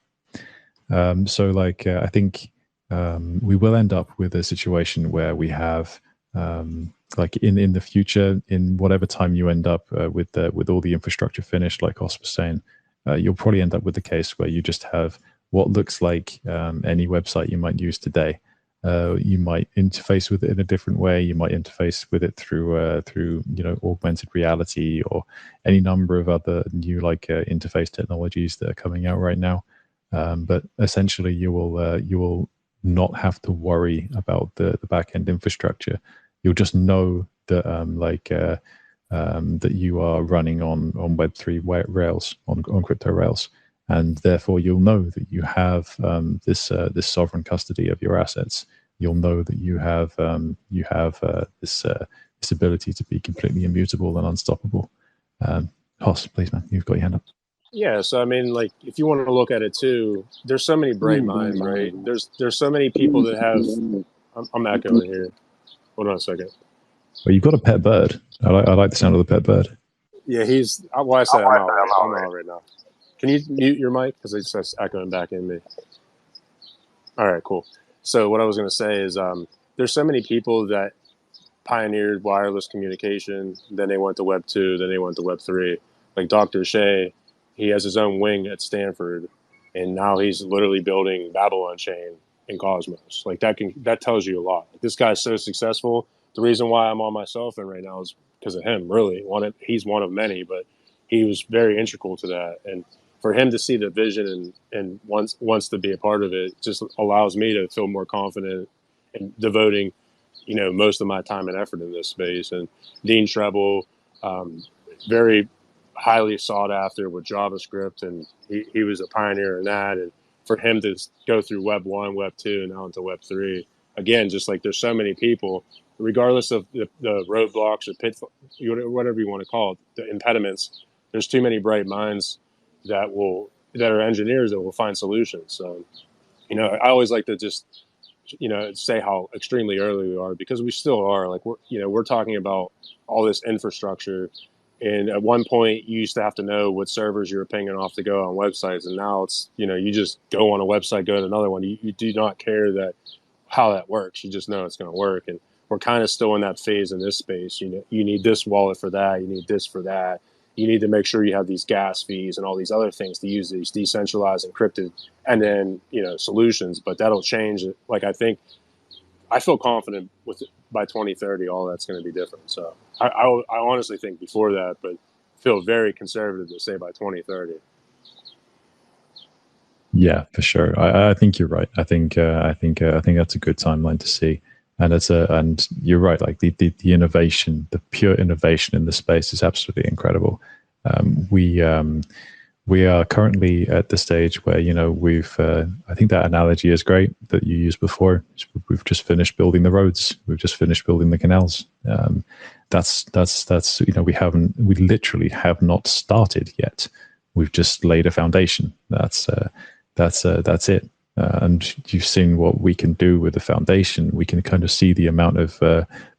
So like I think we will end up with a situation where we have like in the future, in whatever time you end up with all the infrastructure finished, like Os was saying, you'll probably end up with the case where you just have what looks like any website you might use today. You might interface with it in a different way. You might interface with it through augmented reality or any number of other new interface technologies that are coming out right now. But essentially, you will not have to worry about the back end infrastructure. You'll just know that that you are running on Web3 rails, on crypto rails, and therefore you'll know that you have this sovereign custody of your assets. You'll know that you have this ability to be completely immutable and unstoppable. Hoss, please, man, you've got your hand up. Yeah, so I mean, like, if you want to look at it too, there's so many bright minds, right? There's so many people that have. I'm echoing here. Hold on a second. Well, you've got a pet bird. I like the sound of the pet bird. Yeah, he's. Well, I said I'm out right now. Can you mute your mic because it's just echoing back in me? All right, cool. So what I was going to say is, there's so many people that pioneered wireless communication. Then they went to Web 2. Then they went to Web 3. Like Dr. Shea, he has his own wing at Stanford, and now he's literally building Babylon Chain in Cosmos. Like that tells you a lot. Like, this guy's so successful. The reason why I'm on my cell phone right now is because of him. Really, he's one of many, but he was very integral to that. And for him to see the vision and wants to be a part of it, just allows me to feel more confident in devoting, most of my time and effort in this space. And Dean Treble, very highly sought after with JavaScript, and he was a pioneer in that. And for him to go through Web 1, Web 2, and now into Web 3, again, just like there's so many people, regardless of the roadblocks or pitfalls, whatever you want to call it, the impediments, there's too many bright minds that are engineers that will find solutions. So, I always like to just, say how extremely early we are, because we still are. Like we're talking about all this infrastructure. And at one point, you used to have to know what servers you were pinging off to go on websites, and now it's you just go on a website, go to another one. You do not care how that works. You just know it's going to work, and we're kind of still in that phase in this space. You need this wallet for that. You need this for that. You need to make sure you have these gas fees and all these other things to use these decentralized, encrypted, and then solutions. But that'll change. Like I feel confident with it. By 2030, all that's going to be different. So I honestly think before that, but feel very conservative to say by 2030. Yeah, for sure. I think you're right. I think that's a good timeline to see. And and you're right. Like the innovation, the pure innovation in the space is absolutely incredible. We are currently at the stage where we've. I think that analogy is great that you used before. We've just finished building the roads. We've just finished building the canals. That's we literally have not started yet. We've just laid a foundation. That's it. And you've seen what we can do with the foundation. We can kind of see the amount of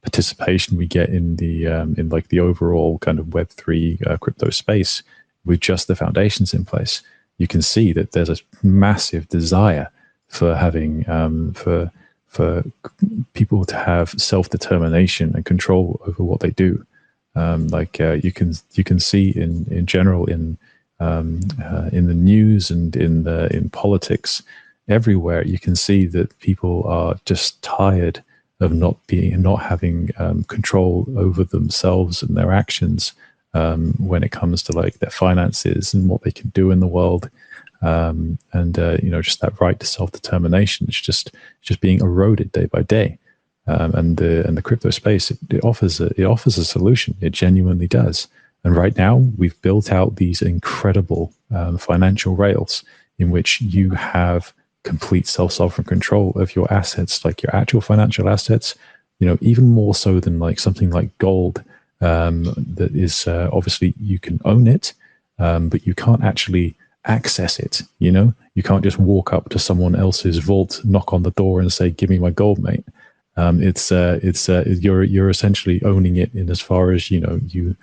participation we get in the overall kind of Web3 crypto space. With just the foundations in place, you can see that there's a massive desire for having for people to have self-determination and control over what they do. You can see in general in the news and in politics everywhere. You can see that people are just tired of not having control over themselves and their actions. When it comes to like their finances and what they can do in the world, just that right to self-determination, it's just being eroded day by day. And the crypto space, it offers a solution. It genuinely does. And right now, we've built out these incredible financial rails in which you have complete self-sovereign control of your assets, like your actual financial assets. Even more so than like something like gold. That is obviously you can own it, but you can't actually access it. You can't just walk up to someone else's vault, knock on the door, and say, "Give me my gold, mate." You're essentially owning it in as far as you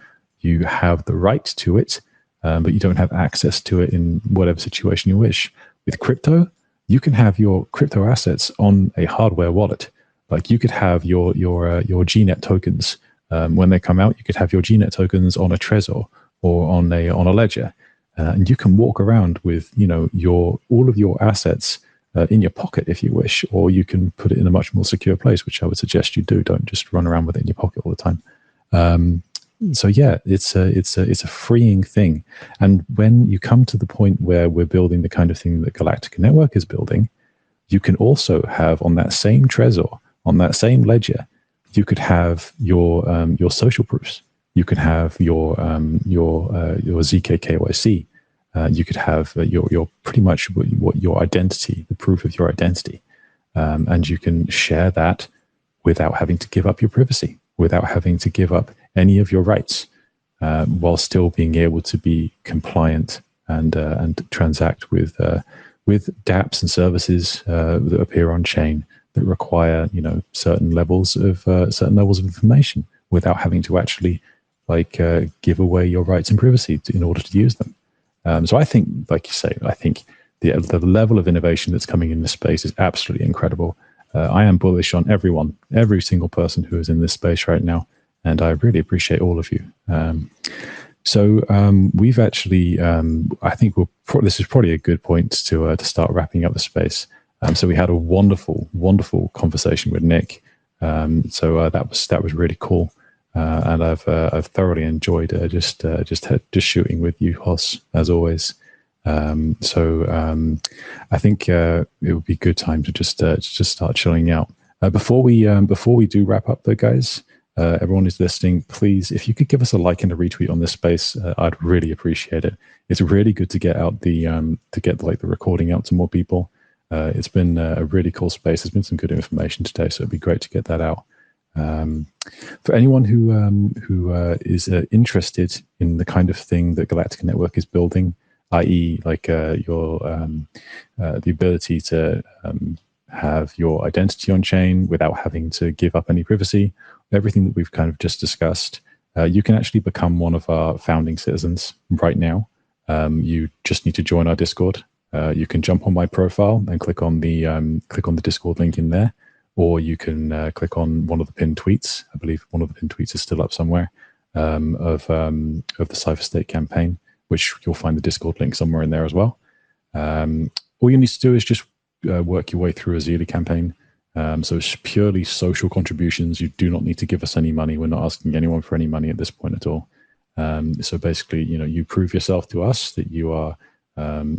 have the right to it, but you don't have access to it in whatever situation you wish. With crypto, you can have your crypto assets on a hardware wallet. Like you could have your GNet tokens. When they come out, you could have your GNet tokens on a Trezor or on a ledger, and you can walk around with all of your assets in your pocket if you wish, or you can put it in a much more secure place, which I would suggest you do. Don't just run around with it in your pocket all the time. So yeah, it's a freeing thing. And when you come to the point where we're building the kind of thing that Galactica Network is building, you can also have on that same Trezor, on that same ledger, you could have your social proofs. You can have your ZK KYC. You could have your pretty much what your identity, the proof of your identity, and you can share that without having to give up your privacy, without having to give up any of your rights, while still being able to be compliant and transact with dApps and services that appear on chain that require certain levels of information without having to actually give away your rights and privacy in order to use them. So I think, like you say, I think the level of innovation that's coming in this space is absolutely incredible. I am bullish on every single person who is in this space right now, and I really appreciate all of you. So we've actually, I think this is probably a good point to start wrapping up the space. So we had a wonderful conversation with Nick. So that was really cool, and I've thoroughly enjoyed just shooting with you, Hoss, as always. So I think it would be a good time to just start chilling out. Before we do wrap up, though, guys. Everyone who's listening, please, if you could give us a like and a retweet on this space, I'd really appreciate it. It's really good to get out the recording out to more people. It's been a really cool space. There's been some good information today, so it'd be great to get that out. For anyone who is interested in the kind of thing that Galactica Network is building, i.e., the ability to have your identity on chain without having to give up any privacy, everything that we've kind of just discussed, you can actually become one of our founding citizens right now. You just need to join our Discord. You can jump on my profile and click on the Discord link in there, or you can click on one of the pinned tweets. I believe one of the pinned tweets is still up somewhere, of the Cypher State campaign, which you'll find the Discord link somewhere in there as well. All you need to do is just work your way through a Zealy campaign. So it's purely social contributions. You do not need to give us any money. We're not asking anyone for any money at this point at all. So basically, you prove yourself to us that you are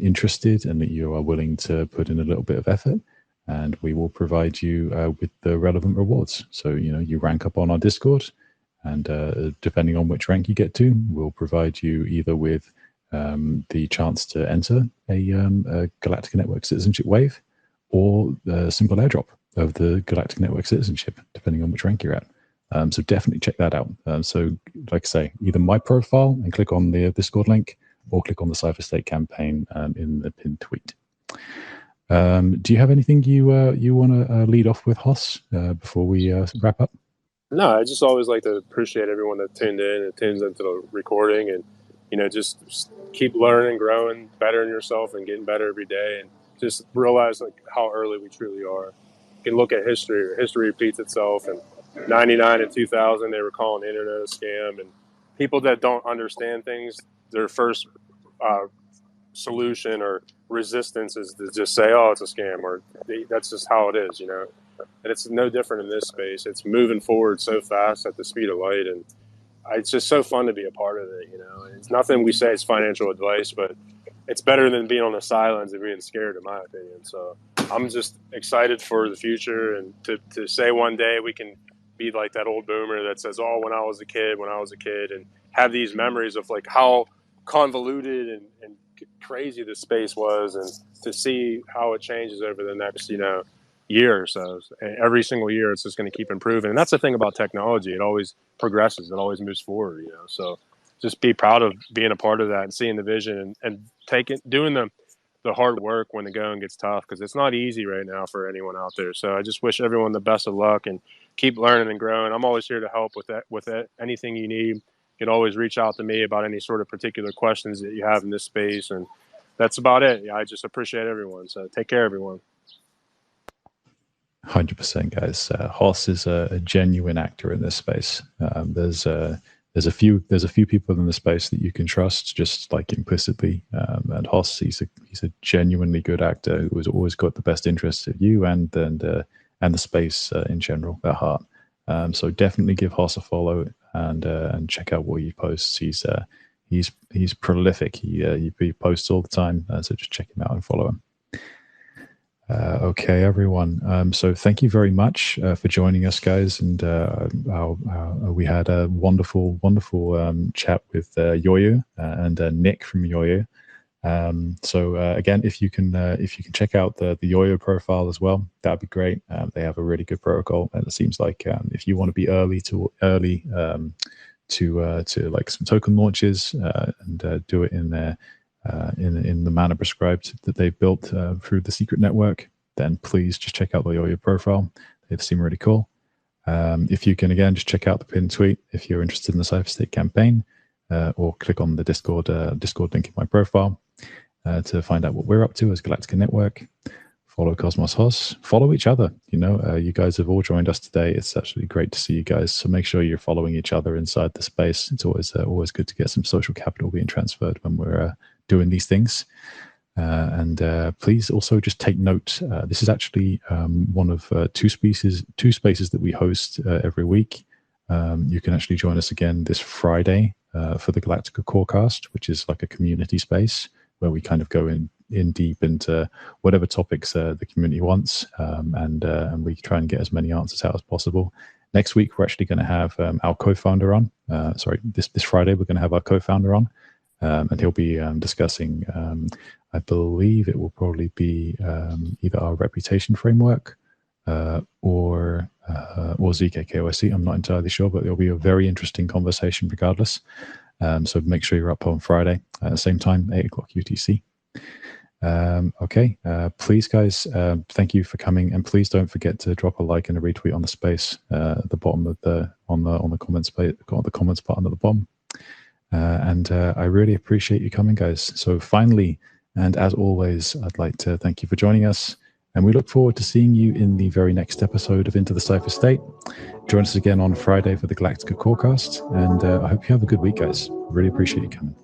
interested and that you are willing to put in a little bit of effort, and we will provide you with the relevant rewards. So, you rank up on our Discord, and depending on which rank you get to, we'll provide you either with the chance to enter a Galactica Network citizenship wave, or a simple airdrop of the Galactic Network citizenship, depending on which rank you're at. So definitely check that out. So like I say, either my profile and click on the Discord link, or click on the Cypher State campaign in the pinned tweet. Do you have anything you want to lead off with, Hoss, before we wrap up? No, I just always like to appreciate everyone that tuned in and tunes into the recording, and just keep learning, growing, bettering yourself, and getting better every day, and just realize how early we truly are. You can look at history. History repeats itself. And 99 and 2000, they were calling the internet a scam. And people that don't understand things, their first solution or resistance is to just say, "Oh, it's a scam," or that's just how it is, And it's no different in this space. It's moving forward so fast at the speed of light, and it's just so fun to be a part of it. It's nothing we say is financial advice, but it's better than being on the sidelines and being scared, in my opinion. So I'm just excited for the future, and to say one day we can be like that old boomer that says, "Oh, when I was a kid," and have these memories of how convoluted and crazy this space was, and to see how it changes over the next, year or so. And every single year, it's just going to keep improving. And that's the thing about technology. It always progresses. It always moves forward, So just be proud of being a part of that and seeing the vision and doing the hard work when the going gets tough, because it's not easy right now for anyone out there. So I just wish everyone the best of luck and keep learning and growing. I'm always here to help with that. Anything you need, you can always reach out to me about any sort of particular questions that you have in this space. And that's about it. I just appreciate everyone. So take care, everyone. 100%, guys. Hoss is a genuine actor in this space. There's a few people in the space that you can trust, just implicitly. And Hoss, he's a genuinely good actor who has always got the best interests of you and the space in general at heart. So definitely give Hoss a follow and check out what he posts. He's prolific. He posts all the time. So just check him out and follow him. Okay, everyone. So thank you very much for joining us, guys. And we had a wonderful, wonderful chat with Yoyo and Nick from Yoyo. So again, if you can check out the Yoyo profile as well, that'd be great. They have a really good protocol, and it seems like if you want to be early to like some token launches and do it in their in the manner prescribed that they've built through the secret network, then please just check out the Yoyo profile. They seem really cool. If you can, again, just check out the pinned tweet if you're interested in the Cypher State campaign, or click on the Discord link in my profile to find out what we're up to as Galactica Network. Follow Cosmos Hoss. Follow each other. You guys have all joined us today. It's actually great to see you guys. So make sure you're following each other inside the space. It's always good to get some social capital being transferred when we're doing these things. And please also just take note. This is actually one of two spaces that we host every week. You can actually join us again this Friday for the Galactica Corecast, which is like a community space where we kind of go in deep into whatever topics the community wants, and we try and get as many answers out as possible. Next week, we're actually going to have our co-founder on. This Friday, we're going to have our co-founder on, and he'll be discussing, I believe it will probably be either our reputation framework or ZK KYC. I'm not entirely sure, but it'll be a very interesting conversation regardless. So make sure you're up on Friday at the same time, 8 o'clock UTC. Okay, please, guys, thank you for coming, and please don't forget to drop a like and a retweet on the space at the bottom of on the comments button at the bottom. And I really appreciate you coming, guys. So finally, and as always, I'd like to thank you for joining us, and we look forward to seeing you in the very next episode of Into the Cypher State. Join us again on Friday for the Galactica Corecast, and I hope you have a good week, guys. Really appreciate you coming.